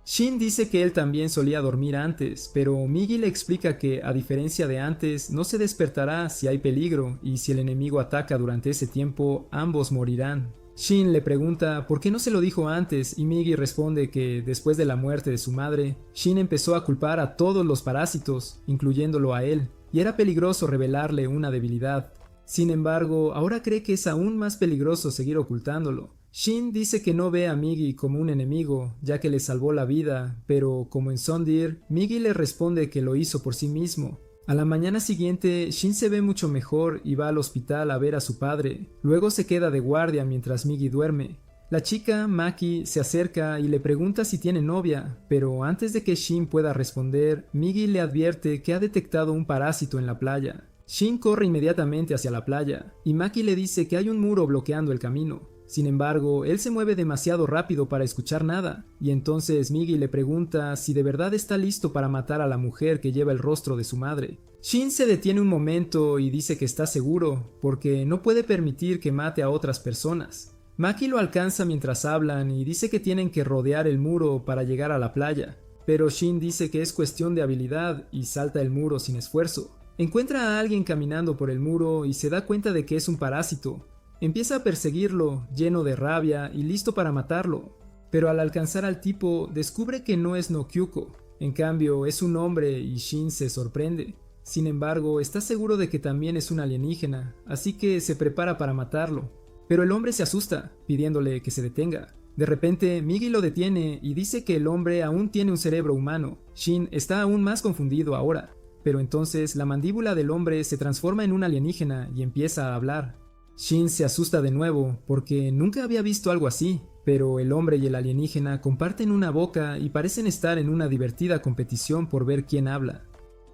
Shin dice que él también solía dormir antes, pero Migi le explica que, a diferencia de antes, no se despertará si hay peligro y si el enemigo ataca durante ese tiempo, ambos morirán. Shin le pregunta por qué no se lo dijo antes y Migi responde que, después de la muerte de su madre, Shin empezó a culpar a todos los parásitos, incluyéndolo a él, y era peligroso revelarle una debilidad. Sin embargo, ahora cree que es aún más peligroso seguir ocultándolo. Shin dice que no ve a Migi como un enemigo, ya que le salvó la vida, pero como en Sondir, Migi le responde que lo hizo por sí mismo. A la mañana siguiente, Shin se ve mucho mejor y va al hospital a ver a su padre. Luego se queda de guardia mientras Migi duerme. La chica, Maki, se acerca y le pregunta si tiene novia, pero antes de que Shin pueda responder, Migi le advierte que ha detectado un parásito en la playa. Shin corre inmediatamente hacia la playa, y Maki le dice que hay un muro bloqueando el camino. Sin embargo, él se mueve demasiado rápido para escuchar nada, y entonces Migi le pregunta si de verdad está listo para matar a la mujer que lleva el rostro de su madre. Shin se detiene un momento y dice que está seguro, porque no puede permitir que mate a otras personas. Maki lo alcanza mientras hablan y dice que tienen que rodear el muro para llegar a la playa, pero Shin dice que es cuestión de habilidad y salta el muro sin esfuerzo. Encuentra a alguien caminando por el muro y se da cuenta de que es un parásito. Empieza a perseguirlo, lleno de rabia y listo para matarlo, pero al alcanzar al tipo descubre que no es Nokyuko, en cambio es un hombre y Shin se sorprende. Sin embargo, está seguro de que también es un alienígena, así que se prepara para matarlo, pero el hombre se asusta, pidiéndole que se detenga. De repente, Migi lo detiene y dice que el hombre aún tiene un cerebro humano. Shin está aún más confundido ahora, pero entonces la mandíbula del hombre se transforma en un alienígena y empieza a hablar. Shin se asusta de nuevo porque nunca había visto algo así, pero el hombre y el alienígena comparten una boca y parecen estar en una divertida competición por ver quién habla.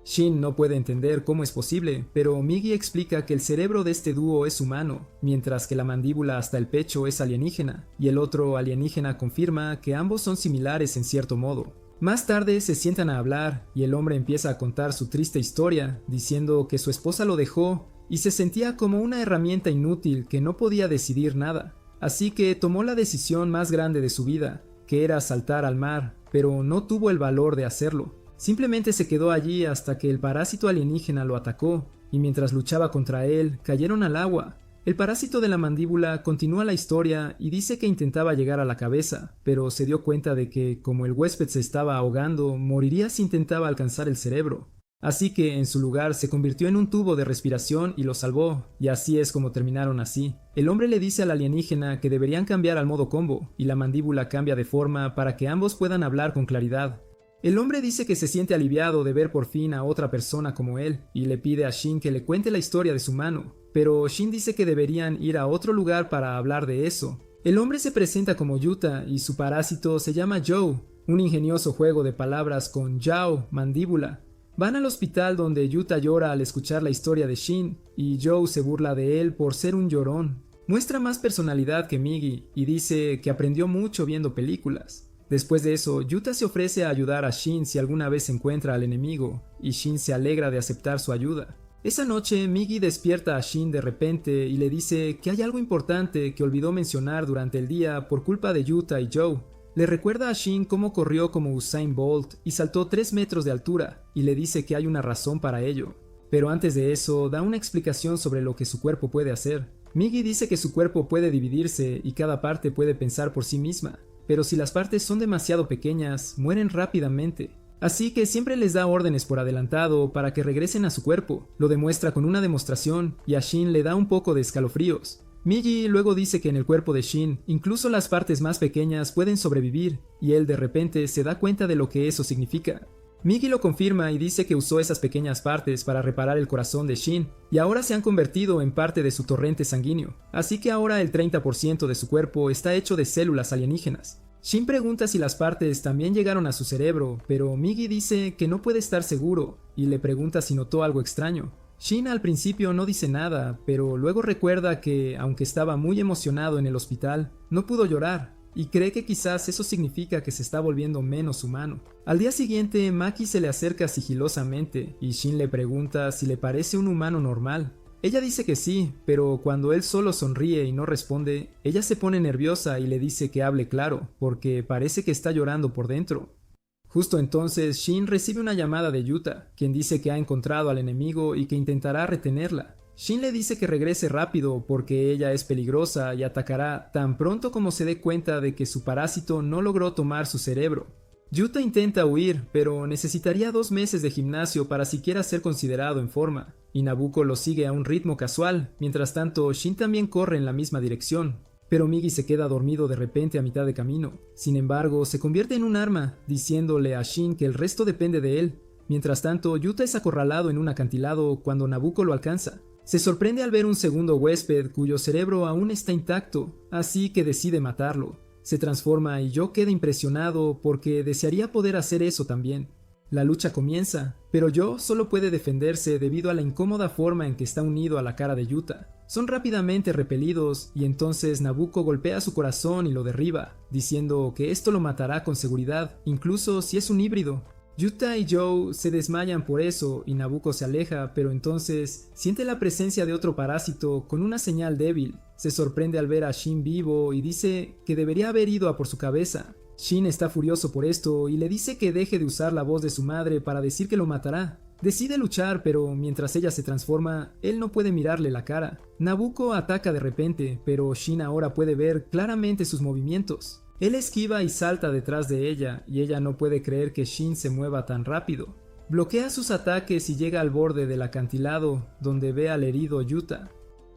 Shin no puede entender cómo es posible, pero Migi explica que el cerebro de este dúo es humano, mientras que la mandíbula hasta el pecho es alienígena, y el otro alienígena confirma que ambos son similares en cierto modo. Más tarde se sientan a hablar y el hombre empieza a contar su triste historia, diciendo que su esposa lo dejó y se sentía como una herramienta inútil que no podía decidir nada. Así que tomó la decisión más grande de su vida, que era saltar al mar, pero no tuvo el valor de hacerlo. Simplemente se quedó allí hasta que el parásito alienígena lo atacó, y mientras luchaba contra él, cayeron al agua. El parásito de la mandíbula continúa la historia y dice que intentaba llegar a la cabeza, pero se dio cuenta de que, como el huésped se estaba ahogando, moriría si intentaba alcanzar el cerebro. Así que en su lugar se convirtió en un tubo de respiración y lo salvó, y así es como terminaron así. El hombre le dice al alienígena que deberían cambiar al modo combo, y la mandíbula cambia de forma para que ambos puedan hablar con claridad. El hombre dice que se siente aliviado de ver por fin a otra persona como él, y le pide a Shin que le cuente la historia de su mano, pero Shin dice que deberían ir a otro lugar para hablar de eso. El hombre se presenta como Yuta y su parásito se llama Joe, un ingenioso juego de palabras con Yao, mandíbula. Van al hospital donde Yuta llora al escuchar la historia de Shin, y Joe se burla de él por ser un llorón. Muestra más personalidad que Migi y dice que aprendió mucho viendo películas. Después de eso, Yuta se ofrece a ayudar a Shin si alguna vez encuentra al enemigo, y Shin se alegra de aceptar su ayuda. Esa noche, Migi despierta a Shin de repente y le dice que hay algo importante que olvidó mencionar durante el día por culpa de Yuta y Joe. Le recuerda a Shin cómo corrió como Usain Bolt y saltó 3 metros de altura, y le dice que hay una razón para ello. Pero antes de eso, da una explicación sobre lo que su cuerpo puede hacer. Migi dice que su cuerpo puede dividirse y cada parte puede pensar por sí misma, pero si las partes son demasiado pequeñas, mueren rápidamente. Así que siempre les da órdenes por adelantado para que regresen a su cuerpo. Lo demuestra con una demostración y a Shin le da un poco de escalofríos. Migi luego dice que en el cuerpo de Shin, incluso las partes más pequeñas pueden sobrevivir, y él de repente se da cuenta de lo que eso significa. Migi lo confirma y dice que usó esas pequeñas partes para reparar el corazón de Shin, y ahora se han convertido en parte de su torrente sanguíneo, así que ahora el 30% de su cuerpo está hecho de células alienígenas. Shin pregunta si las partes también llegaron a su cerebro, pero Migi dice que no puede estar seguro, y le pregunta si notó algo extraño. Shin al principio no dice nada, pero luego recuerda que, aunque estaba muy emocionado en el hospital, no pudo llorar, y cree que quizás eso significa que se está volviendo menos humano. Al día siguiente, Maki se le acerca sigilosamente, y Shin le pregunta si le parece un humano normal. Ella dice que sí, pero cuando él solo sonríe y no responde, ella se pone nerviosa y le dice que hable claro, porque parece que está llorando por dentro. Justo entonces, Shin recibe una llamada de Yuta, quien dice que ha encontrado al enemigo y que intentará retenerla. Shin le dice que regrese rápido porque ella es peligrosa y atacará tan pronto como se dé cuenta de que su parásito no logró tomar su cerebro. Yuta intenta huir, pero necesitaría 2 meses de gimnasio para siquiera ser considerado en forma, y Nabuko lo sigue a un ritmo casual. Mientras tanto, Shin también corre en la misma dirección, pero Migi se queda dormido de repente a mitad de camino. Sin embargo, se convierte en un arma, diciéndole a Shin que el resto depende de él. Mientras tanto, Yuta es acorralado en un acantilado cuando Nabuko lo alcanza. Se sorprende al ver un segundo huésped cuyo cerebro aún está intacto, así que decide matarlo. Se transforma y Joe queda impresionado porque desearía poder hacer eso también. La lucha comienza, pero Joe solo puede defenderse debido a la incómoda forma en que está unido a la cara de Yuta. Son rápidamente repelidos y entonces Nabuko golpea su corazón y lo derriba, diciendo que esto lo matará con seguridad, incluso si es un híbrido. Yuta y Joe se desmayan por eso y Nabuko se aleja, pero entonces siente la presencia de otro parásito con una señal débil. Se sorprende al ver a Shin vivo y dice que debería haber ido a por su cabeza. Shin está furioso por esto y le dice que deje de usar la voz de su madre para decir que lo matará. Decide luchar, pero mientras ella se transforma, él no puede mirarle la cara. Nabuko ataca de repente, pero Shin ahora puede ver claramente sus movimientos. Él esquiva y salta detrás de ella, y ella no puede creer que Shin se mueva tan rápido. Bloquea sus ataques y llega al borde del acantilado, donde ve al herido Yuta.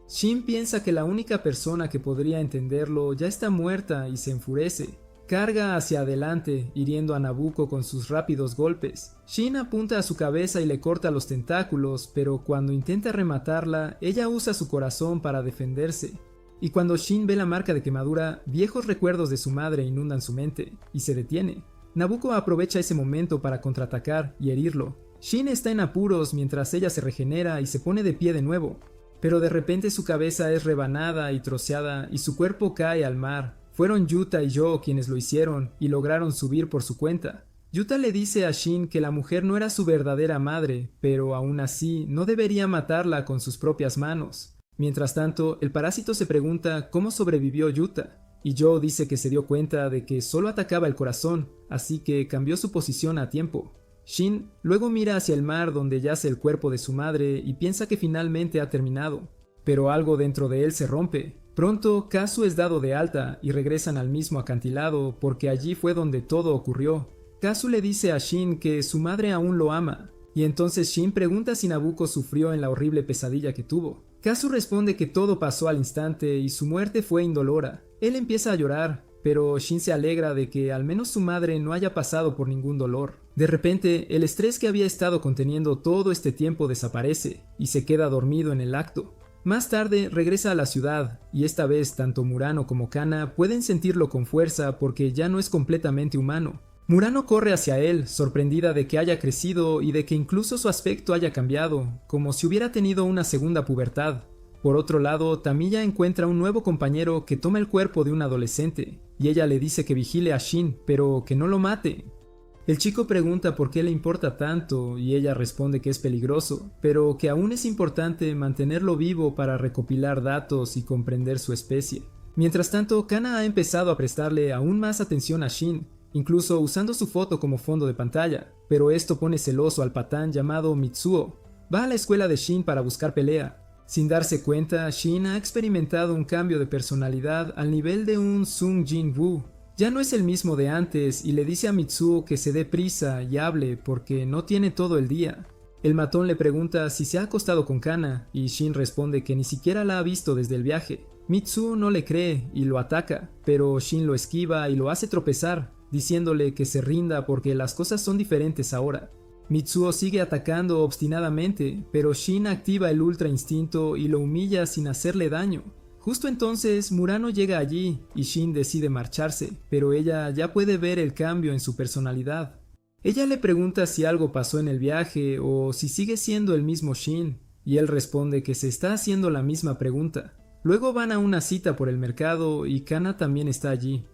Shin piensa que la única persona que podría entenderlo ya está muerta y se enfurece. Carga hacia adelante, hiriendo a Nabuko con sus rápidos golpes. Shin apunta a su cabeza y le corta los tentáculos, pero cuando intenta rematarla, ella usa su corazón para defenderse. Y cuando Shin ve la marca de quemadura, viejos recuerdos de su madre inundan su mente, y se detiene. Nabuko aprovecha ese momento para contraatacar y herirlo. Shin está en apuros mientras ella se regenera y se pone de pie de nuevo. Pero de repente su cabeza es rebanada y troceada y su cuerpo cae al mar. Fueron Yuta y Joe quienes lo hicieron y lograron subir por su cuenta. Yuta le dice a Shin que la mujer no era su verdadera madre, pero aún así no debería matarla con sus propias manos. Mientras tanto, el parásito se pregunta cómo sobrevivió Yuta, y Joe dice que se dio cuenta de que solo atacaba el corazón, así que cambió su posición a tiempo. Shin luego mira hacia el mar donde yace el cuerpo de su madre y piensa que finalmente ha terminado, pero algo dentro de él se rompe. Pronto, Kazu es dado de alta y regresan al mismo acantilado porque allí fue donde todo ocurrió. Kazu le dice a Shin que su madre aún lo ama, y entonces Shin pregunta si Nabuko sufrió en la horrible pesadilla que tuvo. Kazu responde que todo pasó al instante y su muerte fue indolora. Él empieza a llorar, pero Shin se alegra de que al menos su madre no haya pasado por ningún dolor. De repente, el estrés que había estado conteniendo todo este tiempo desaparece y se queda dormido en el acto. Más tarde regresa a la ciudad, y esta vez tanto Murano como Kana pueden sentirlo con fuerza porque ya no es completamente humano. Murano corre hacia él, sorprendida de que haya crecido y de que incluso su aspecto haya cambiado, como si hubiera tenido una segunda pubertad. Por otro lado, Tamiya encuentra un nuevo compañero que toma el cuerpo de un adolescente, y ella le dice que vigile a Shin, pero que no lo mate. El chico pregunta por qué le importa tanto y ella responde que es peligroso, pero que aún es importante mantenerlo vivo para recopilar datos y comprender su especie. Mientras tanto, Kana ha empezado a prestarle aún más atención a Shin, incluso usando su foto como fondo de pantalla, pero esto pone celoso al patán llamado Mitsuo. Va a la escuela de Shin para buscar pelea. Sin darse cuenta, Shin ha experimentado un cambio de personalidad al nivel de un Sung Jin Woo. Ya no es el mismo de antes y le dice a Mitsuo que se dé prisa y hable porque no tiene todo el día. El matón le pregunta si se ha acostado con Kana y Shin responde que ni siquiera la ha visto desde el viaje. Mitsuo no le cree y lo ataca, pero Shin lo esquiva y lo hace tropezar, diciéndole que se rinda porque las cosas son diferentes ahora. Mitsuo sigue atacando obstinadamente, pero Shin activa el ultra instinto y lo humilla sin hacerle daño. Justo entonces Murano llega allí y Shin decide marcharse, pero ella ya puede ver el cambio en su personalidad. Ella le pregunta si algo pasó en el viaje o si sigue siendo el mismo Shin, y él responde que se está haciendo la misma pregunta. Luego van a una cita por el mercado y Kana también está allí.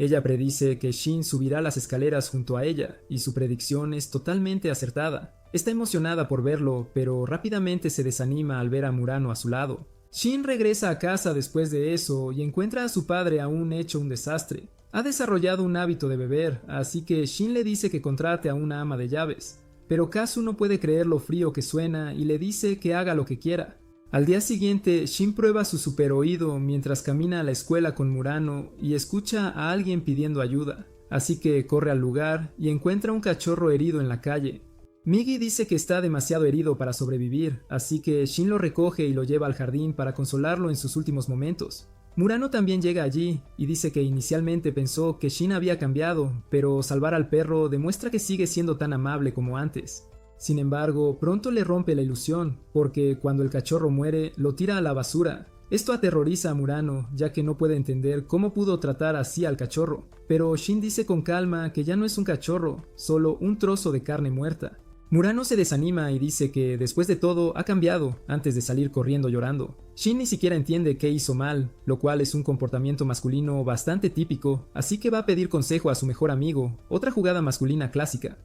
Ella predice que Shin subirá las escaleras junto a ella, y su predicción es totalmente acertada. Está emocionada por verlo, pero rápidamente se desanima al ver a Murano a su lado. Shin regresa a casa después de eso y encuentra a su padre aún hecho un desastre. Ha desarrollado un hábito de beber, así que Shin le dice que contrate a una ama de llaves. Pero Kazu no puede creer lo frío que suena y le dice que haga lo que quiera. Al día siguiente, Shin prueba su superoído mientras camina a la escuela con Murano y escucha a alguien pidiendo ayuda, así que corre al lugar y encuentra un cachorro herido en la calle. Migi dice que está demasiado herido para sobrevivir, así que Shin lo recoge y lo lleva al jardín para consolarlo en sus últimos momentos. Murano también llega allí y dice que inicialmente pensó que Shin había cambiado, pero salvar al perro demuestra que sigue siendo tan amable como antes. Sin embargo, pronto le rompe la ilusión, porque cuando el cachorro muere, lo tira a la basura. Esto aterroriza a Murano, ya que no puede entender cómo pudo tratar así al cachorro. Pero Shin dice con calma que ya no es un cachorro, solo un trozo de carne muerta. Murano se desanima y dice que después de todo ha cambiado antes de salir corriendo llorando. Shin ni siquiera entiende qué hizo mal, lo cual es un comportamiento masculino bastante típico, así que va a pedir consejo a su mejor amigo, otra jugada masculina clásica.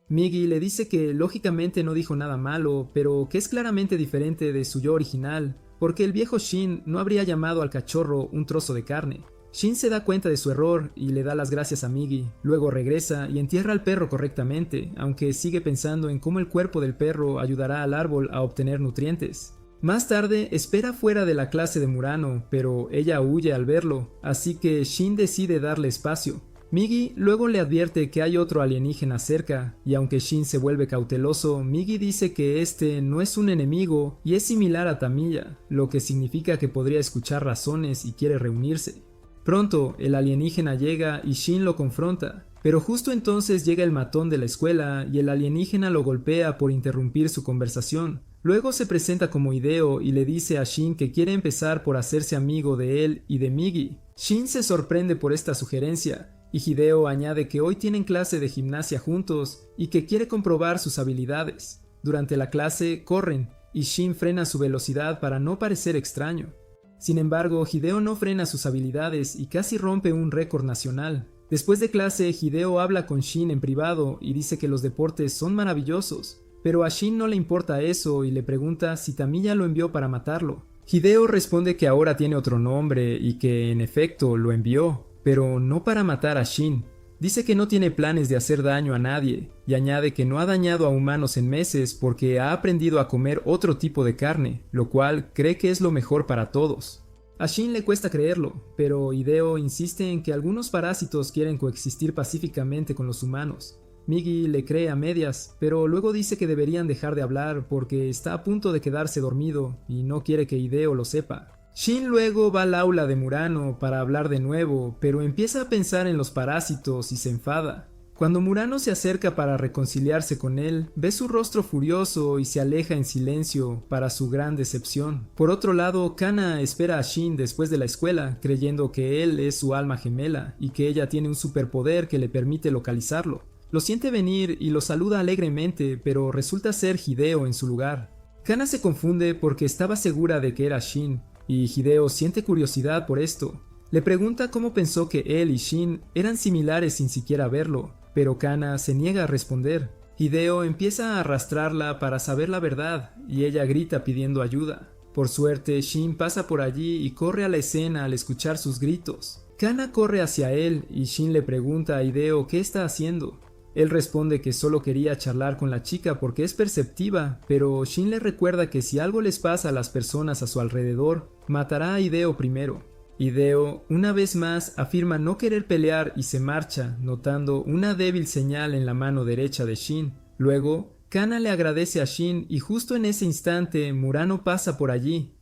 Migi le dice que lógicamente no dijo nada malo, pero que es claramente diferente de su yo original, porque el viejo Shin no habría llamado al cachorro un trozo de carne. Shin se da cuenta de su error y le da las gracias a Migi, luego regresa y entierra al perro correctamente, aunque sigue pensando en cómo el cuerpo del perro ayudará al árbol a obtener nutrientes. Más tarde espera fuera de la clase de Murano, pero ella huye al verlo, así que Shin decide darle espacio. Migi luego le advierte que hay otro alienígena cerca, y aunque Shin se vuelve cauteloso, Migi dice que este no es un enemigo y es similar a Tamiya, lo que significa que podría escuchar razones y quiere reunirse. Pronto, el alienígena llega y Shin lo confronta, pero justo entonces llega el matón de la escuela y el alienígena lo golpea por interrumpir su conversación. Luego se presenta como Hideo y le dice a Shin que quiere empezar por hacerse amigo de él y de Migi. Shin se sorprende por esta sugerencia, y Hideo añade que hoy tienen clase de gimnasia juntos y que quiere comprobar sus habilidades. Durante la clase corren, y Shin frena su velocidad para no parecer extraño. Sin embargo, Hideo no frena sus habilidades y casi rompe un récord nacional. Después de clase, Hideo habla con Shin en privado y dice que los deportes son maravillosos, pero a Shin no le importa eso y le pregunta si Tamiya lo envió para matarlo. Hideo responde que ahora tiene otro nombre y que en efecto lo envió, pero no para matar a Shin. Dice que no tiene planes de hacer daño a nadie, y añade que no ha dañado a humanos en meses porque ha aprendido a comer otro tipo de carne, lo cual cree que es lo mejor para todos. A Shin le cuesta creerlo, pero Hideo insiste en que algunos parásitos quieren coexistir pacíficamente con los humanos. Migi le cree a medias, pero luego dice que deberían dejar de hablar porque está a punto de quedarse dormido y no quiere que Hideo lo sepa. Shin luego va al aula de Murano para hablar de nuevo, pero empieza a pensar en los parásitos y se enfada. Cuando Murano se acerca para reconciliarse con él, ve su rostro furioso y se aleja en silencio para su gran decepción. Por otro lado, Kana espera a Shin después de la escuela, creyendo que él es su alma gemela y que ella tiene un superpoder que le permite localizarlo. Lo siente venir y lo saluda alegremente, pero resulta ser Hideo en su lugar. Kana se confunde porque estaba segura de que era Shin, y Hideo siente curiosidad por esto. Le pregunta cómo pensó que él y Shin eran similares sin siquiera verlo, pero Kana se niega a responder. Hideo empieza a arrastrarla para saber la verdad y ella grita pidiendo ayuda. Por suerte, Shin pasa por allí y corre a la escena al escuchar sus gritos. Kana corre hacia él y Shin le pregunta a Hideo qué está haciendo. Él responde que solo quería charlar con la chica porque es perceptiva, pero Shin le recuerda que si algo les pasa a las personas a su alrededor, matará a Hideo primero. Hideo, una vez más, afirma no querer pelear y se marcha, notando una débil señal en la mano derecha de Shin. Luego, Kana le agradece a Shin y justo en ese instante Murano pasa por allí.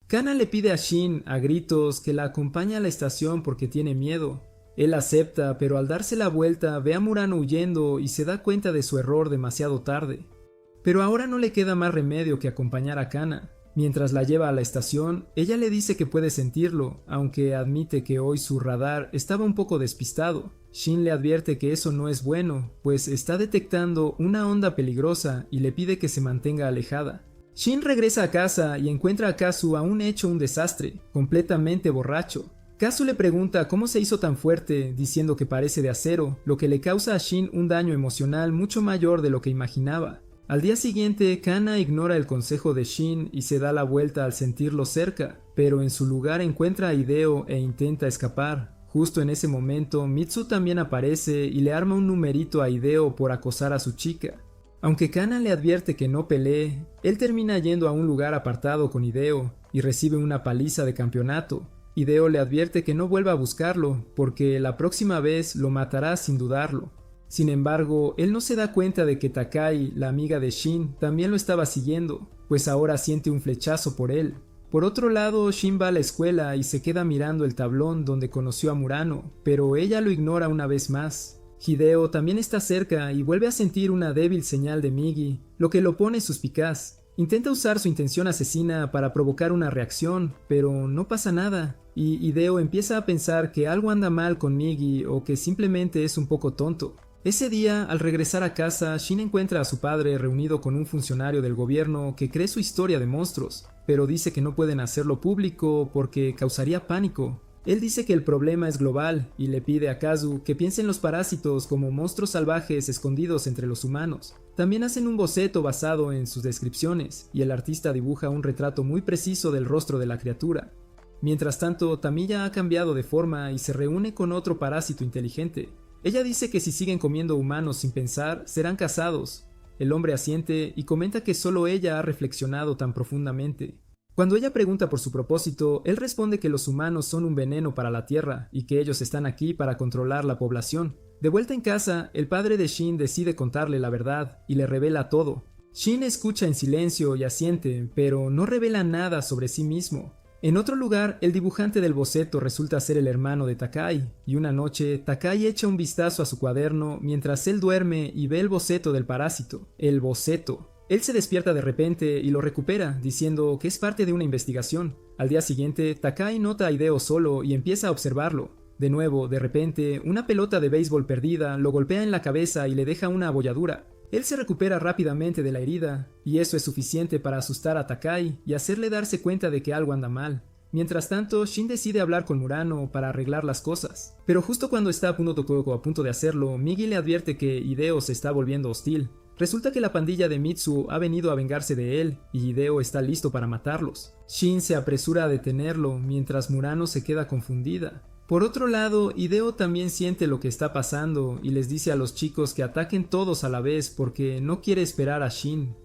Kana le pide a Shin, a gritos, que la acompañe a la estación porque tiene miedo. Él acepta, pero al darse la vuelta ve a Murano huyendo y se da cuenta de su error demasiado tarde. Pero ahora no le queda más remedio que acompañar a Kana. Mientras la lleva a la estación, ella le dice que puede sentirlo, aunque admite que hoy su radar estaba un poco despistado. Shin le advierte que eso no es bueno, pues está detectando una onda peligrosa y le pide que se mantenga alejada. Shin regresa a casa y encuentra a Kazu aún hecho un desastre, completamente borracho. Kazu le pregunta cómo se hizo tan fuerte, diciendo que parece de acero, lo que le causa a Shin un daño emocional mucho mayor de lo que imaginaba. Al día siguiente, Kana ignora el consejo de Shin y se da la vuelta al sentirlo cerca, pero en su lugar encuentra a Hideo e intenta escapar. Justo en ese momento, Mitsu también aparece y le arma un numerito a Hideo por acosar a su chica. Aunque Kana le advierte que no pelee, él termina yendo a un lugar apartado con Hideo y recibe una paliza de campeonato. Hideo le advierte que no vuelva a buscarlo, porque la próxima vez lo matará sin dudarlo. Sin embargo, él no se da cuenta de que Takai, la amiga de Shin, también lo estaba siguiendo, pues ahora siente un flechazo por él. Por otro lado, Shin va a la escuela y se queda mirando el tablón donde conoció a Murano, pero ella lo ignora una vez más. Hideo también está cerca y vuelve a sentir una débil señal de Migi, lo que lo pone suspicaz. Intenta usar su intención asesina para provocar una reacción, pero no pasa nada, y Hideo empieza a pensar que algo anda mal con Migi o que simplemente es un poco tonto. Ese día, al regresar a casa, Shin encuentra a su padre reunido con un funcionario del gobierno que cree su historia de monstruos, pero dice que no pueden hacerlo público porque causaría pánico. Él dice que el problema es global y le pide a Kazu que piense en los parásitos como monstruos salvajes escondidos entre los humanos. También hacen un boceto basado en sus descripciones y el artista dibuja un retrato muy preciso del rostro de la criatura. Mientras tanto, Tamiya ha cambiado de forma y se reúne con otro parásito inteligente. Ella dice que si siguen comiendo humanos sin pensar, serán cazados. El hombre asiente y comenta que solo ella ha reflexionado tan profundamente. Cuando ella pregunta por su propósito, él responde que los humanos son un veneno para la Tierra y que ellos están aquí para controlar la población. De vuelta en casa, el padre de Shin decide contarle la verdad y le revela todo. Shin escucha en silencio y asiente, pero no revela nada sobre sí mismo. En otro lugar, el dibujante del boceto resulta ser el hermano de Takai, y una noche Takai echa un vistazo a su cuaderno mientras él duerme y ve el boceto del parásito. El boceto. Él se despierta de repente y lo recupera, diciendo que es parte de una investigación. Al día siguiente, Takai nota a Hideo solo y empieza a observarlo. De nuevo, de repente, una pelota de béisbol perdida lo golpea en la cabeza y le deja una abolladura. Él se recupera rápidamente de la herida, y eso es suficiente para asustar a Takai y hacerle darse cuenta de que algo anda mal. Mientras tanto, Shin decide hablar con Murano para arreglar las cosas. Pero justo cuando está a punto de hacerlo, Migi le advierte que Hideo se está volviendo hostil. Resulta que la pandilla de Mitsu ha venido a vengarse de él, y Hideo está listo para matarlos. Shin se apresura a detenerlo, mientras Murano se queda confundida. Por otro lado, Hideo también siente lo que está pasando y les dice a los chicos que ataquen todos a la vez porque no quiere esperar a Shin.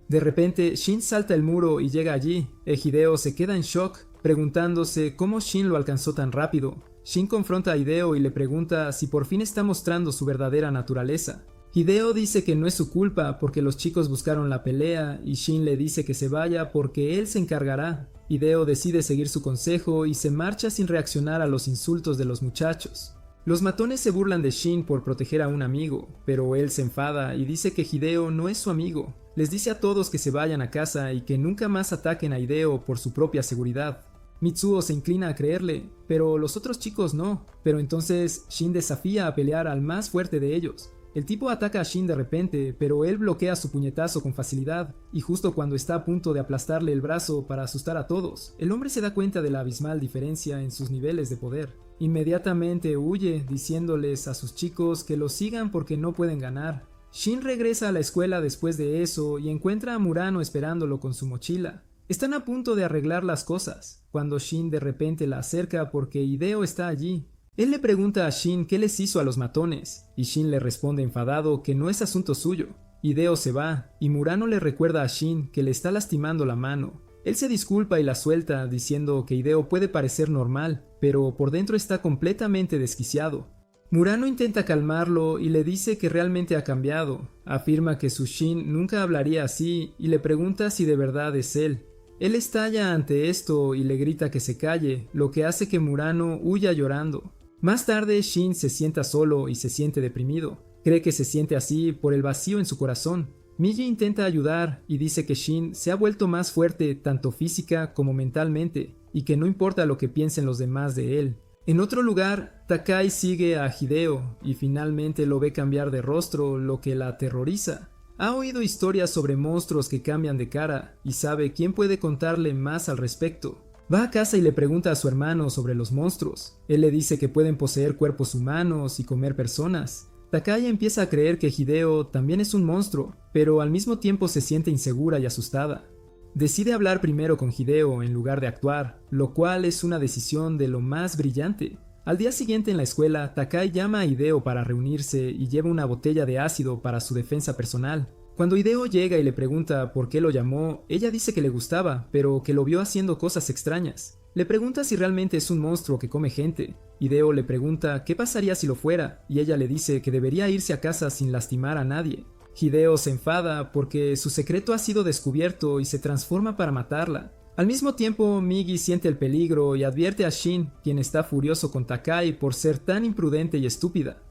De repente, Shin salta el muro y llega allí. Hideo se queda en shock, preguntándose cómo Shin lo alcanzó tan rápido. Shin confronta a Hideo y le pregunta si por fin está mostrando su verdadera naturaleza. Hideo dice que no es su culpa porque los chicos buscaron la pelea y Shin le dice que se vaya porque él se encargará. Hideo decide seguir su consejo y se marcha sin reaccionar a los insultos de los muchachos. Los matones se burlan de Shin por proteger a un amigo, pero él se enfada y dice que Hideo no es su amigo. Les dice a todos que se vayan a casa y que nunca más ataquen a Hideo por su propia seguridad. Mitsuo se inclina a creerle, pero los otros chicos no. Pero entonces Shin desafía a pelear al más fuerte de ellos. El tipo ataca a Shin de repente, pero él bloquea su puñetazo con facilidad, y justo cuando está a punto de aplastarle el brazo para asustar a todos, el hombre se da cuenta de la abismal diferencia en sus niveles de poder. Inmediatamente huye, diciéndoles a sus chicos que lo sigan porque no pueden ganar. Shin regresa a la escuela después de eso y encuentra a Murano esperándolo con su mochila. Están a punto de arreglar las cosas, cuando Shin de repente la acerca porque Hideo está allí. Él le pregunta a Shin qué les hizo a los matones, y Shin le responde enfadado que no es asunto suyo. Hideo se va, y Murano le recuerda a Shin que le está lastimando la mano. Él se disculpa y la suelta, diciendo que Hideo puede parecer normal, pero por dentro está completamente desquiciado. Murano intenta calmarlo y le dice que realmente ha cambiado. Afirma que su Shin nunca hablaría así y le pregunta si de verdad es él. Él estalla ante esto y le grita que se calle, lo que hace que Murano huya llorando. Más tarde, Shin se sienta solo y se siente deprimido. Cree que se siente así por el vacío en su corazón. Migi intenta ayudar y dice que Shin se ha vuelto más fuerte tanto física como mentalmente y que no importa lo que piensen los demás de él. En otro lugar, Takai sigue a Hideo y finalmente lo ve cambiar de rostro, lo que la aterroriza. Ha oído historias sobre monstruos que cambian de cara y sabe quién puede contarle más al respecto. Va a casa y le pregunta a su hermano sobre los monstruos. Él le dice que pueden poseer cuerpos humanos y comer personas. Takai empieza a creer que Hideo también es un monstruo, pero al mismo tiempo se siente insegura y asustada. Decide hablar primero con Hideo en lugar de actuar, lo cual es una decisión de lo más brillante. Al día siguiente en la escuela, Takai llama a Hideo para reunirse y lleva una botella de ácido para su defensa personal. Cuando Hideo llega y le pregunta por qué lo llamó, ella dice que le gustaba, pero que lo vio haciendo cosas extrañas. Le pregunta si realmente es un monstruo que come gente. Hideo le pregunta qué pasaría si lo fuera, y ella le dice que debería irse a casa sin lastimar a nadie. Hideo se enfada porque su secreto ha sido descubierto y se transforma para matarla. Al mismo tiempo, Migi siente el peligro y advierte a Shin, quien está furioso con Takai por ser tan imprudente y estúpida.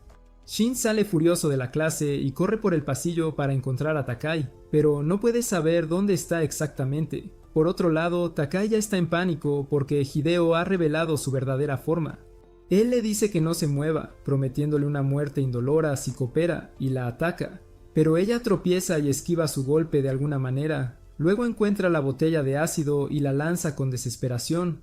Shin sale furioso de la clase y corre por el pasillo para encontrar a Takai, pero no puede saber dónde está exactamente. Por otro lado, Takai ya está en pánico porque Hideo ha revelado su verdadera forma. Él le dice que no se mueva, prometiéndole una muerte indolora si coopera, y la ataca. Pero ella tropieza y esquiva su golpe de alguna manera. Luego encuentra la botella de ácido y la lanza con desesperación.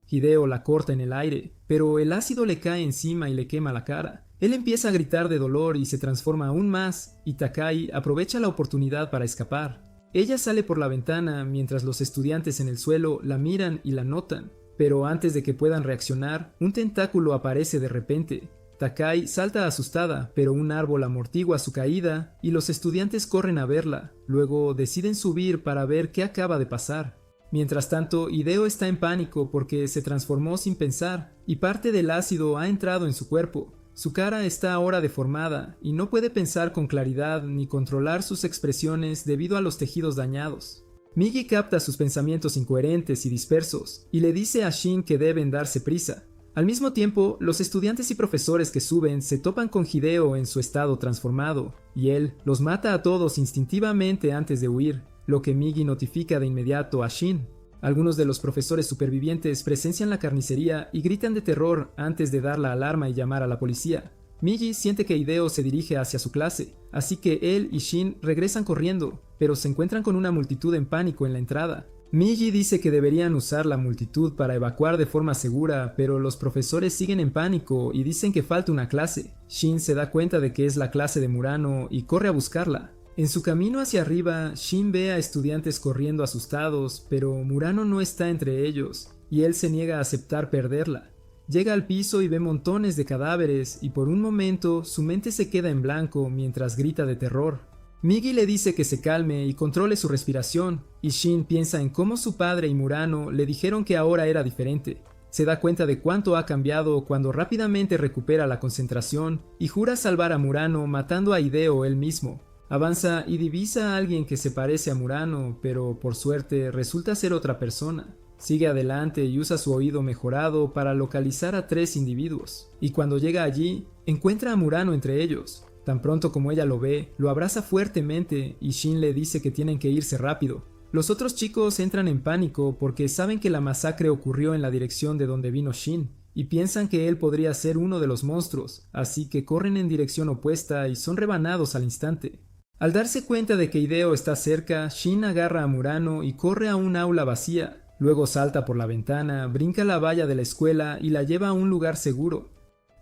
Hideo la corta en el aire, pero el ácido le cae encima y le quema la cara. Él empieza a gritar de dolor y se transforma aún más, y Takai aprovecha la oportunidad para escapar. Ella sale por la ventana mientras los estudiantes en el suelo la miran y la notan, pero antes de que puedan reaccionar, un tentáculo aparece de repente. Takai salta asustada, pero un árbol amortigua su caída y los estudiantes corren a verla. Luego deciden subir para ver qué acaba de pasar. Mientras tanto, Hideo está en pánico porque se transformó sin pensar y parte del ácido ha entrado en su cuerpo. Su cara está ahora deformada y no puede pensar con claridad ni controlar sus expresiones debido a los tejidos dañados. Migi capta sus pensamientos incoherentes y dispersos y le dice a Shin que deben darse prisa. Al mismo tiempo, los estudiantes y profesores que suben se topan con Hideo en su estado transformado, y él los mata a todos instintivamente antes de huir, lo que Migi notifica de inmediato a Shin. Algunos de los profesores supervivientes presencian la carnicería y gritan de terror antes de dar la alarma y llamar a la policía. Migi siente que Hideo se dirige hacia su clase, así que él y Shin regresan corriendo, pero se encuentran con una multitud en pánico en la entrada. Migi dice que deberían usar la multitud para evacuar de forma segura, pero los profesores siguen en pánico y dicen que falta una clase. Shin se da cuenta de que es la clase de Murano y corre a buscarla. En su camino hacia arriba, Shin ve a estudiantes corriendo asustados, pero Murano no está entre ellos, y él se niega a aceptar perderla. Llega al piso y ve montones de cadáveres, y por un momento su mente se queda en blanco mientras grita de terror. Migi le dice que se calme y controle su respiración, y Shin piensa en cómo su padre y Murano le dijeron que ahora era diferente. Se da cuenta de cuánto ha cambiado cuando rápidamente recupera la concentración y jura salvar a Murano matando a Hideo él mismo. Avanza y divisa a alguien que se parece a Murano, pero por suerte resulta ser otra persona. Sigue adelante y usa su oído mejorado para localizar a 3 individuos, y cuando llega allí, encuentra a Murano entre ellos. Tan pronto como ella lo ve, lo abraza fuertemente y Shin le dice que tienen que irse rápido. Los otros chicos entran en pánico porque saben que la masacre ocurrió en la dirección de donde vino Shin, y piensan que él podría ser uno de los monstruos, así que corren en dirección opuesta y son rebanados al instante. Al darse cuenta de que Hideo está cerca, Shin agarra a Murano y corre a un aula vacía. Luego salta por la ventana, brinca la valla de la escuela y la lleva a un lugar seguro.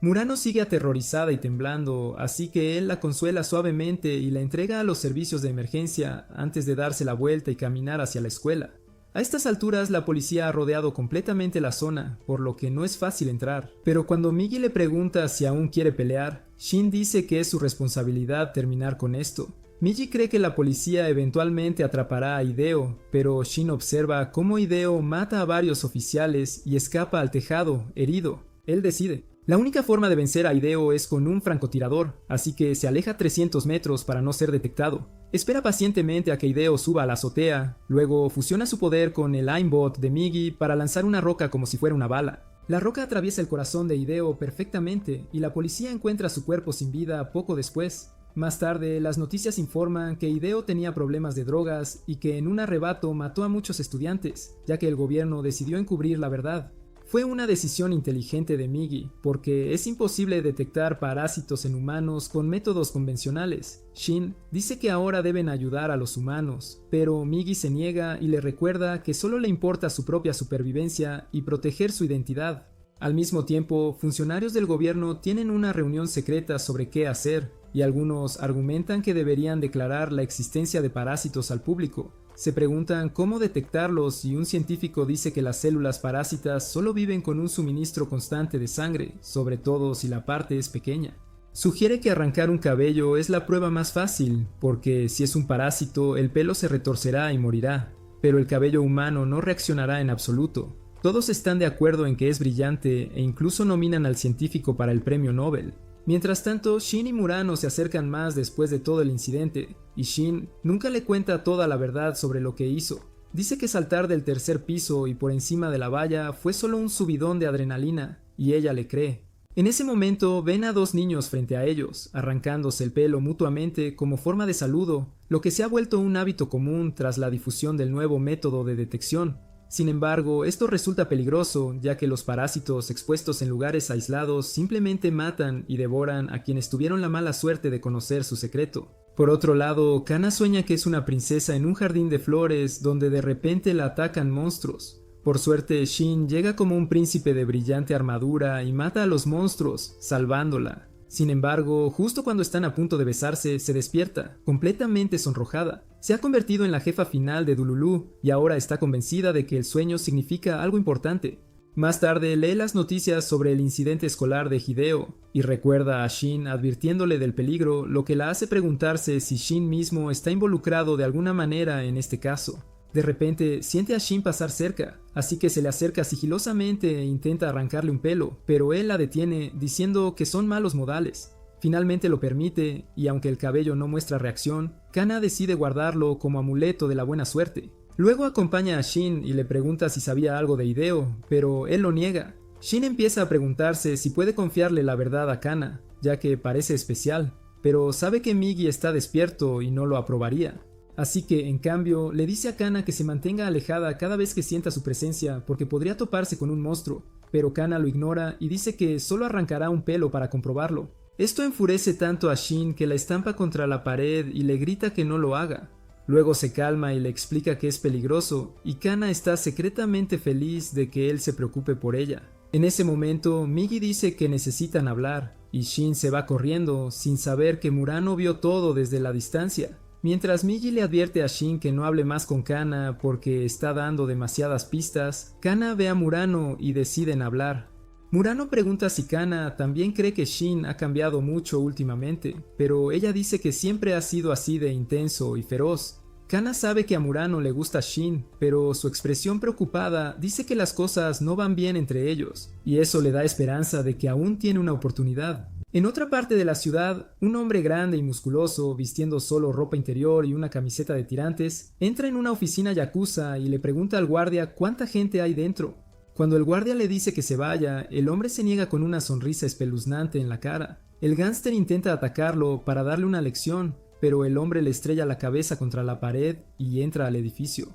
Murano sigue aterrorizada y temblando, así que él la consuela suavemente y la entrega a los servicios de emergencia antes de darse la vuelta y caminar hacia la escuela. A estas alturas la policía ha rodeado completamente la zona, por lo que no es fácil entrar. Pero cuando Migi le pregunta si aún quiere pelear, Shin dice que es su responsabilidad terminar con esto. Migi cree que la policía eventualmente atrapará a Hideo, pero Shin observa cómo Hideo mata a varios oficiales y escapa al tejado, herido. Él decide. La única forma de vencer a Hideo es con un francotirador, así que se aleja 300 metros para no ser detectado. Espera pacientemente a que Hideo suba a la azotea, luego fusiona su poder con el aimbot de Migi para lanzar una roca como si fuera una bala. La roca atraviesa el corazón de Hideo perfectamente y la policía encuentra su cuerpo sin vida poco después. Más tarde, las noticias informan que Hideo tenía problemas de drogas y que en un arrebato mató a muchos estudiantes, ya que el gobierno decidió encubrir la verdad. Fue una decisión inteligente de Migi, porque es imposible detectar parásitos en humanos con métodos convencionales. Shin dice que ahora deben ayudar a los humanos, pero Migi se niega y le recuerda que solo le importa su propia supervivencia y proteger su identidad. Al mismo tiempo, funcionarios del gobierno tienen una reunión secreta sobre qué hacer, y algunos argumentan que deberían declarar la existencia de parásitos al público. Se preguntan cómo detectarlos y un científico dice que las células parásitas solo viven con un suministro constante de sangre, sobre todo si la parte es pequeña. Sugiere que arrancar un cabello es la prueba más fácil, porque si es un parásito el pelo se retorcerá y morirá, pero el cabello humano no reaccionará en absoluto. Todos están de acuerdo en que es brillante e incluso nominan al científico para el premio Nobel. Mientras tanto, Shin y Murano se acercan más después de todo el incidente, y Shin nunca le cuenta toda la verdad sobre lo que hizo. Dice que saltar del tercer piso y por encima de la valla fue solo un subidón de adrenalina, y ella le cree. En ese momento ven a dos niños frente a ellos, arrancándose el pelo mutuamente como forma de saludo, lo que se ha vuelto un hábito común tras la difusión del nuevo método de detección. Sin embargo, esto resulta peligroso, ya que los parásitos expuestos en lugares aislados simplemente matan y devoran a quienes tuvieron la mala suerte de conocer su secreto. Por otro lado, Kana sueña que es una princesa en un jardín de flores donde de repente la atacan monstruos. Por suerte, Shin llega como un príncipe de brillante armadura y mata a los monstruos, salvándola. Sin embargo, justo cuando están a punto de besarse, se despierta, completamente sonrojada. Se ha convertido en la jefa final de Dululu y ahora está convencida de que el sueño significa algo importante. Más tarde lee las noticias sobre el incidente escolar de Hideo y recuerda a Shin advirtiéndole del peligro, lo que la hace preguntarse si Shin mismo está involucrado de alguna manera en este caso. De repente siente a Shin pasar cerca, así que se le acerca sigilosamente e intenta arrancarle un pelo, pero él la detiene diciendo que son malos modales. Finalmente lo permite, y aunque el cabello no muestra reacción, Kana decide guardarlo como amuleto de la buena suerte. Luego acompaña a Shin y le pregunta si sabía algo de Hideo, pero él lo niega. Shin empieza a preguntarse si puede confiarle la verdad a Kana, ya que parece especial, pero sabe que Migi está despierto y no lo aprobaría. Así que, en cambio, le dice a Kana que se mantenga alejada cada vez que sienta su presencia porque podría toparse con un monstruo, pero Kana lo ignora y dice que solo arrancará un pelo para comprobarlo. Esto enfurece tanto a Shin que la estampa contra la pared y le grita que no lo haga. Luego se calma y le explica que es peligroso, y Kana está secretamente feliz de que él se preocupe por ella. En ese momento, Migi dice que necesitan hablar, y Shin se va corriendo sin saber que Murano vio todo desde la distancia. Mientras Migi le advierte a Shin que no hable más con Kana porque está dando demasiadas pistas, Kana ve a Murano y deciden hablar. Murano pregunta si Kana también cree que Shin ha cambiado mucho últimamente, pero ella dice que siempre ha sido así de intenso y feroz. Kana sabe que a Murano le gusta Shin, pero su expresión preocupada dice que las cosas no van bien entre ellos, y eso le da esperanza de que aún tiene una oportunidad. En otra parte de la ciudad, un hombre grande y musculoso, vistiendo solo ropa interior y una camiseta de tirantes, entra en una oficina yakuza y le pregunta al guardia cuánta gente hay dentro. Cuando el guardia le dice que se vaya, el hombre se niega con una sonrisa espeluznante en la cara. El gánster intenta atacarlo para darle una lección, pero el hombre le estrella la cabeza contra la pared y entra al edificio.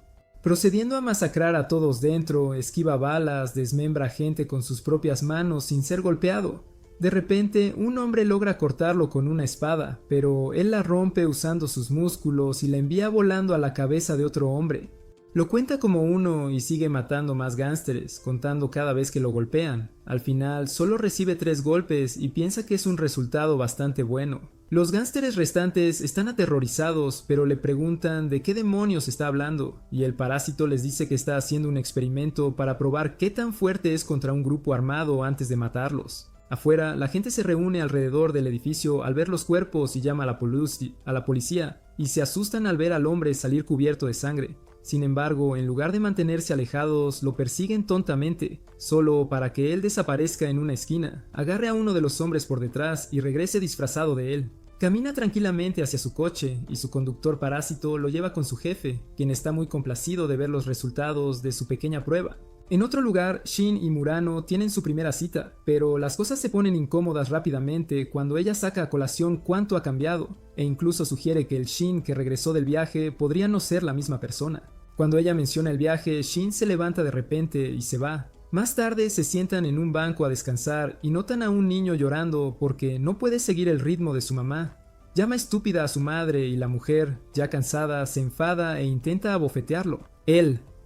Procediendo a masacrar a todos dentro, esquiva balas, desmembra gente con sus propias manos sin ser golpeado. De repente, un hombre logra cortarlo con una espada, pero él la rompe usando sus músculos y la envía volando a la cabeza de otro hombre. Lo cuenta como uno y sigue matando más gánsteres, contando cada vez que lo golpean. Al final, solo recibe 3 golpes y piensa que es un resultado bastante bueno. Los gánsteres restantes están aterrorizados, pero le preguntan de qué demonios está hablando, y el parásito les dice que está haciendo un experimento para probar qué tan fuerte es contra un grupo armado antes de matarlos. Afuera, la gente se reúne alrededor del edificio al ver los cuerpos y llama a la policía, y se asustan al ver al hombre salir cubierto de sangre. Sin embargo, en lugar de mantenerse alejados, lo persiguen tontamente, solo para que él desaparezca en una esquina, agarre a uno de los hombres por detrás y regrese disfrazado de él. Camina tranquilamente hacia su coche y su conductor parásito lo lleva con su jefe, quien está muy complacido de ver los resultados de su pequeña prueba. En otro lugar, Shin y Murano tienen su primera cita, pero las cosas se ponen incómodas rápidamente cuando ella saca a colación cuánto ha cambiado, e incluso sugiere que el Shin que regresó del viaje podría no ser la misma persona. Cuando ella menciona el viaje, Shin se levanta de repente y se va. Más tarde se sientan en un banco a descansar y notan a un niño llorando porque no puede seguir el ritmo de su mamá. Llama estúpida a su madre y la mujer, ya cansada, se enfada e intenta abofetearlo.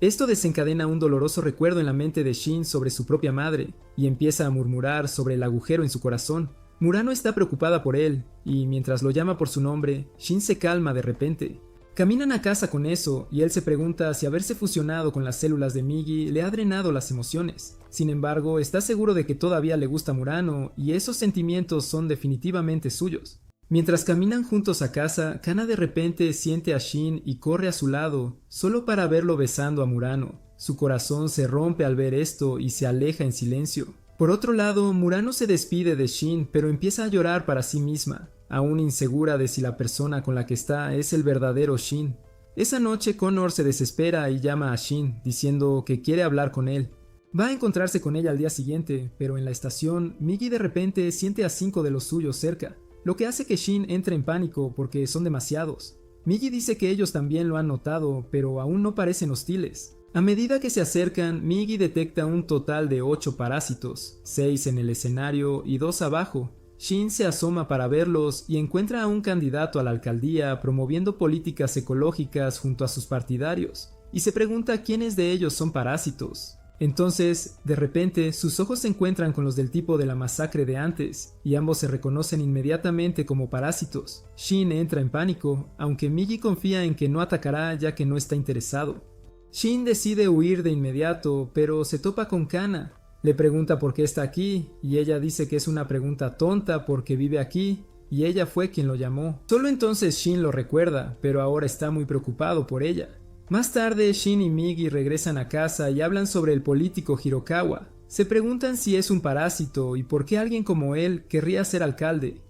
Esto desencadena un doloroso recuerdo en la mente de Shin sobre su propia madre y empieza a murmurar sobre el agujero en su corazón. Murano está preocupada por él y mientras lo llama por su nombre, Shin se calma de repente. Caminan a casa con eso y él se pregunta si haberse fusionado con las células de Migi le ha drenado las emociones. Sin embargo, está seguro de que todavía le gusta Murano y esos sentimientos son definitivamente suyos. Mientras caminan juntos a casa, Kana de repente siente a Shin y corre a su lado, solo para verlo besando a Murano. Su corazón se rompe al ver esto y se aleja en silencio. Por otro lado, Murano se despide de Shin, pero empieza a llorar para sí misma, aún insegura de si la persona con la que está es el verdadero Shin. Esa noche Connor se desespera y llama a Shin, diciendo que quiere hablar con él. Va a encontrarse con ella al día siguiente, pero en la estación, Migi de repente siente a 5 de los suyos cerca, lo que hace que Shin entre en pánico porque son demasiados. Migi dice que ellos también lo han notado, pero aún no parecen hostiles. A medida que se acercan, Migi detecta un total de 8 parásitos, 6 en el escenario y 2 abajo. Shin se asoma para verlos y encuentra a un candidato a la alcaldía promoviendo políticas ecológicas junto a sus partidarios, y se pregunta quiénes de ellos son parásitos. Entonces, de repente, sus ojos se encuentran con los del tipo de la masacre de antes, y ambos se reconocen inmediatamente como parásitos. Shin entra en pánico, aunque Migi confía en que no atacará ya que no está interesado. Shin decide huir de inmediato, pero se topa con Kana. Le pregunta por qué está aquí, y ella dice que es una pregunta tonta porque vive aquí, y ella fue quien lo llamó. Solo entonces Shin lo recuerda, pero ahora está muy preocupado por ella. Más tarde, Shin y Migi regresan a casa y hablan sobre el político Hirokawa. Se preguntan si es un parásito y por qué alguien como él querría ser alcalde.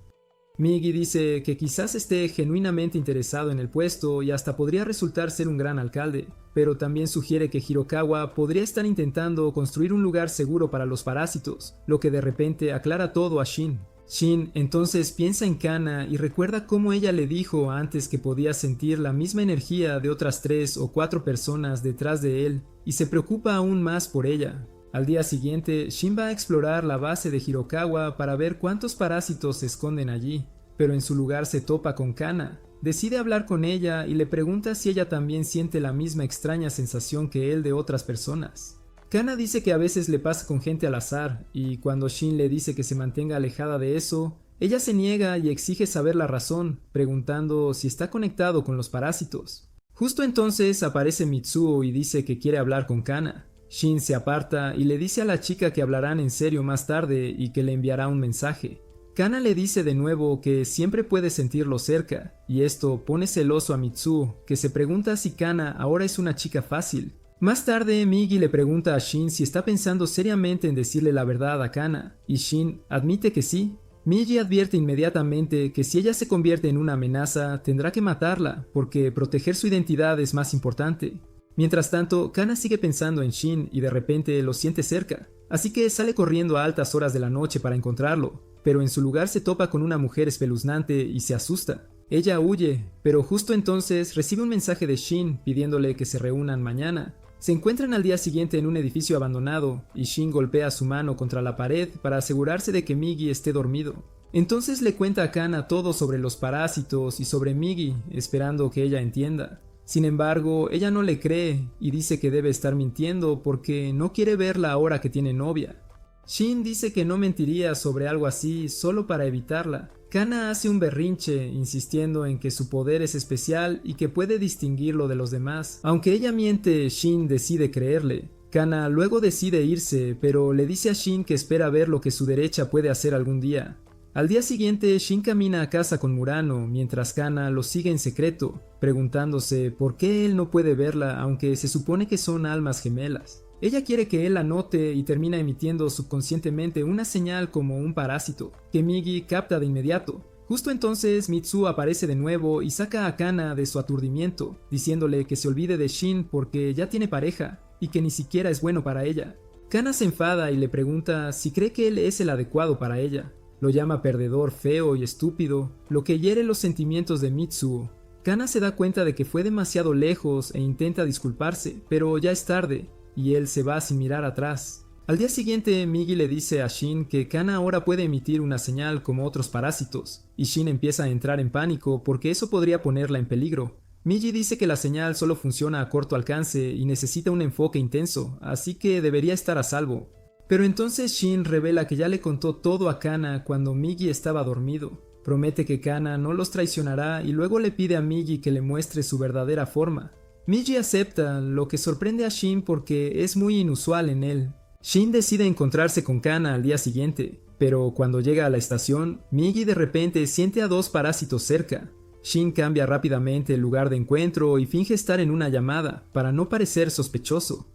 Migi dice que quizás esté genuinamente interesado en el puesto y hasta podría resultar ser un gran alcalde, pero también sugiere que Hirokawa podría estar intentando construir un lugar seguro para los parásitos, lo que de repente aclara todo a Shin. Shin entonces piensa en Kana y recuerda cómo ella le dijo antes que podía sentir la misma energía de otras 3 o 4 personas detrás de él y se preocupa aún más por ella. Al día siguiente, Shin va a explorar la base de Hirokawa para ver cuántos parásitos se esconden allí, pero en su lugar se topa con Kana. Decide hablar con ella y le pregunta si ella también siente la misma extraña sensación que él de otras personas. Kana dice que a veces le pasa con gente al azar, y cuando Shin le dice que se mantenga alejada de eso, ella se niega y exige saber la razón, preguntando si está conectado con los parásitos. Justo entonces aparece Mitsuo y dice que quiere hablar con Kana. Shin se aparta y le dice a la chica que hablarán en serio más tarde y que le enviará un mensaje. Kana le dice de nuevo que siempre puede sentirlo cerca, y esto pone celoso a Mitsuo, que se pregunta si Kana ahora es una chica fácil. Más tarde, Migi le pregunta a Shin si está pensando seriamente en decirle la verdad a Kana, y Shin admite que sí. Migi advierte inmediatamente que si ella se convierte en una amenaza, tendrá que matarla, porque proteger su identidad es más importante. Mientras tanto, Kana sigue pensando en Shin y de repente lo siente cerca, así que sale corriendo a altas horas de la noche para encontrarlo, pero en su lugar se topa con una mujer espeluznante y se asusta. Ella huye, pero justo entonces recibe un mensaje de Shin pidiéndole que se reúnan mañana. Se encuentran al día siguiente en un edificio abandonado, y Shin golpea su mano contra la pared para asegurarse de que Migi esté dormido. Entonces le cuenta a Kana todo sobre los parásitos y sobre Migi, esperando que ella entienda. Sin embargo, ella no le cree y dice que debe estar mintiendo porque no quiere verla ahora que tiene novia. Shin dice que no mentiría sobre algo así solo para evitarla. Kana hace un berrinche insistiendo en que su poder es especial y que puede distinguirlo de los demás. Aunque ella miente, Shin decide creerle. Kana luego decide irse, pero le dice a Shin que espera ver lo que su derecha puede hacer algún día. Al día siguiente, Shin camina a casa con Murano, mientras Kana lo sigue en secreto, preguntándose por qué él no puede verla aunque se supone que son almas gemelas. Ella quiere que él la note y termina emitiendo subconscientemente una señal como un parásito, que Migi capta de inmediato. Justo entonces Mitsuo aparece de nuevo y saca a Kana de su aturdimiento, diciéndole que se olvide de Shin porque ya tiene pareja y que ni siquiera es bueno para ella. Kana se enfada y le pregunta si cree que él es el adecuado para ella. Lo llama perdedor, feo y estúpido, lo que hiere los sentimientos de Mitsuo. Kana se da cuenta de que fue demasiado lejos e intenta disculparse, pero ya es tarde, y él se va sin mirar atrás. Al día siguiente, Migi le dice a Shin que Kana ahora puede emitir una señal como otros parásitos, y Shin empieza a entrar en pánico porque eso podría ponerla en peligro. Migi dice que la señal solo funciona a corto alcance y necesita un enfoque intenso, así que debería estar a salvo. Pero entonces Shin revela que ya le contó todo a Kana cuando Migi estaba dormido. Promete que Kana no los traicionará y luego le pide a Migi que le muestre su verdadera forma. Migi acepta, lo que sorprende a Shin porque es muy inusual en él. Shin decide encontrarse con Kana al día siguiente, pero cuando llega a la estación, Migi de repente siente a dos parásitos cerca. Shin cambia rápidamente el lugar de encuentro y finge estar en una llamada, para no parecer sospechoso.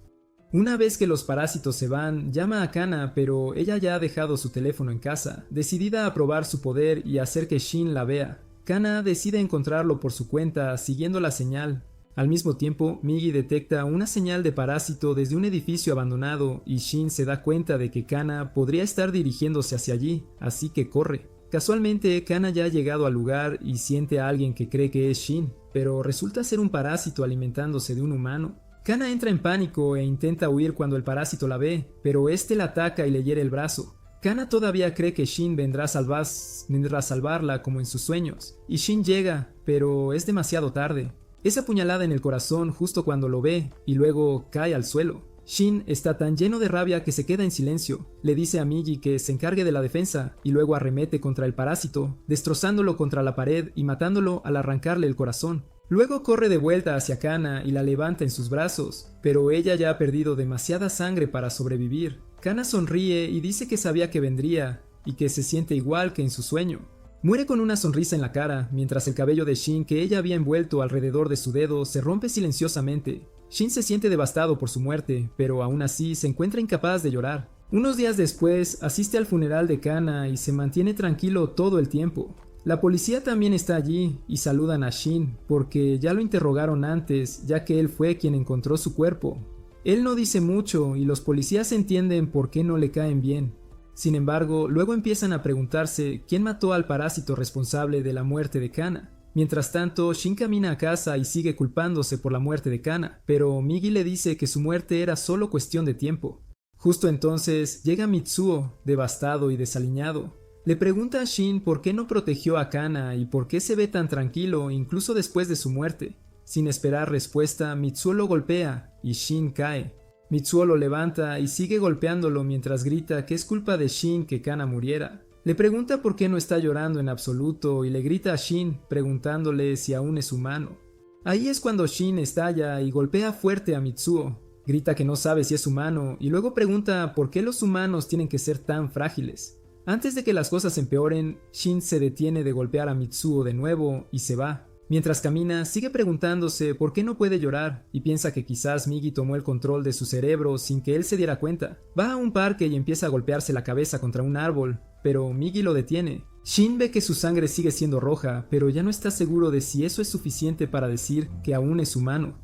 Una vez que los parásitos se van, llama a Kana, pero ella ya ha dejado su teléfono en casa, decidida a probar su poder y hacer que Shin la vea. Kana decide encontrarlo por su cuenta, siguiendo la señal. Al mismo tiempo, Migi detecta una señal de parásito desde un edificio abandonado y Shin se da cuenta de que Kana podría estar dirigiéndose hacia allí, así que corre. Casualmente, Kana ya ha llegado al lugar y siente a alguien que cree que es Shin, pero resulta ser un parásito alimentándose de un humano. Kana entra en pánico e intenta huir cuando el parásito la ve, pero este la ataca y le hiere el brazo. Kana todavía cree que Shin vendrá a salvarla como en sus sueños, y Shin llega, pero es demasiado tarde. Es apuñalada en el corazón justo cuando lo ve, y luego cae al suelo. Shin está tan lleno de rabia que se queda en silencio. Le dice a Migi que se encargue de la defensa, y luego arremete contra el parásito, destrozándolo contra la pared y matándolo al arrancarle el corazón. Luego corre de vuelta hacia Kana y la levanta en sus brazos, pero ella ya ha perdido demasiada sangre para sobrevivir. Kana sonríe y dice que sabía que vendría, y que se siente igual que en su sueño. Muere con una sonrisa en la cara, mientras el cabello de Shin que ella había envuelto alrededor de su dedo se rompe silenciosamente. Shin se siente devastado por su muerte, pero aún así se encuentra incapaz de llorar. Unos días después, asiste al funeral de Kana y se mantiene tranquilo todo el tiempo. La policía también está allí y saludan a Shin porque ya lo interrogaron antes, ya que él fue quien encontró su cuerpo. Él no dice mucho y los policías entienden por qué no le caen bien. Sin embargo, luego empiezan a preguntarse quién mató al parásito responsable de la muerte de Kana. Mientras tanto, Shin camina a casa y sigue culpándose por la muerte de Kana, pero Migi le dice que su muerte era solo cuestión de tiempo. Justo entonces llega Mitsuo, devastado y desaliñado. Le pregunta a Shin por qué no protegió a Kana y por qué se ve tan tranquilo incluso después de su muerte. Sin esperar respuesta, Mitsuo lo golpea y Shin cae. Mitsuo lo levanta y sigue golpeándolo mientras grita que es culpa de Shin que Kana muriera. Le pregunta por qué no está llorando en absoluto y le grita a Shin preguntándole si aún es humano. Ahí es cuando Shin estalla y golpea fuerte a Mitsuo. Grita que no sabe si es humano y luego pregunta por qué los humanos tienen que ser tan frágiles. Antes de que las cosas empeoren, Shin se detiene de golpear a Mitsuo de nuevo y se va. Mientras camina, sigue preguntándose por qué no puede llorar y piensa que quizás Migi tomó el control de su cerebro sin que él se diera cuenta. Va a un parque y empieza a golpearse la cabeza contra un árbol, pero Migi lo detiene. Shin ve que su sangre sigue siendo roja, pero ya no está seguro de si eso es suficiente para decir que aún es humano.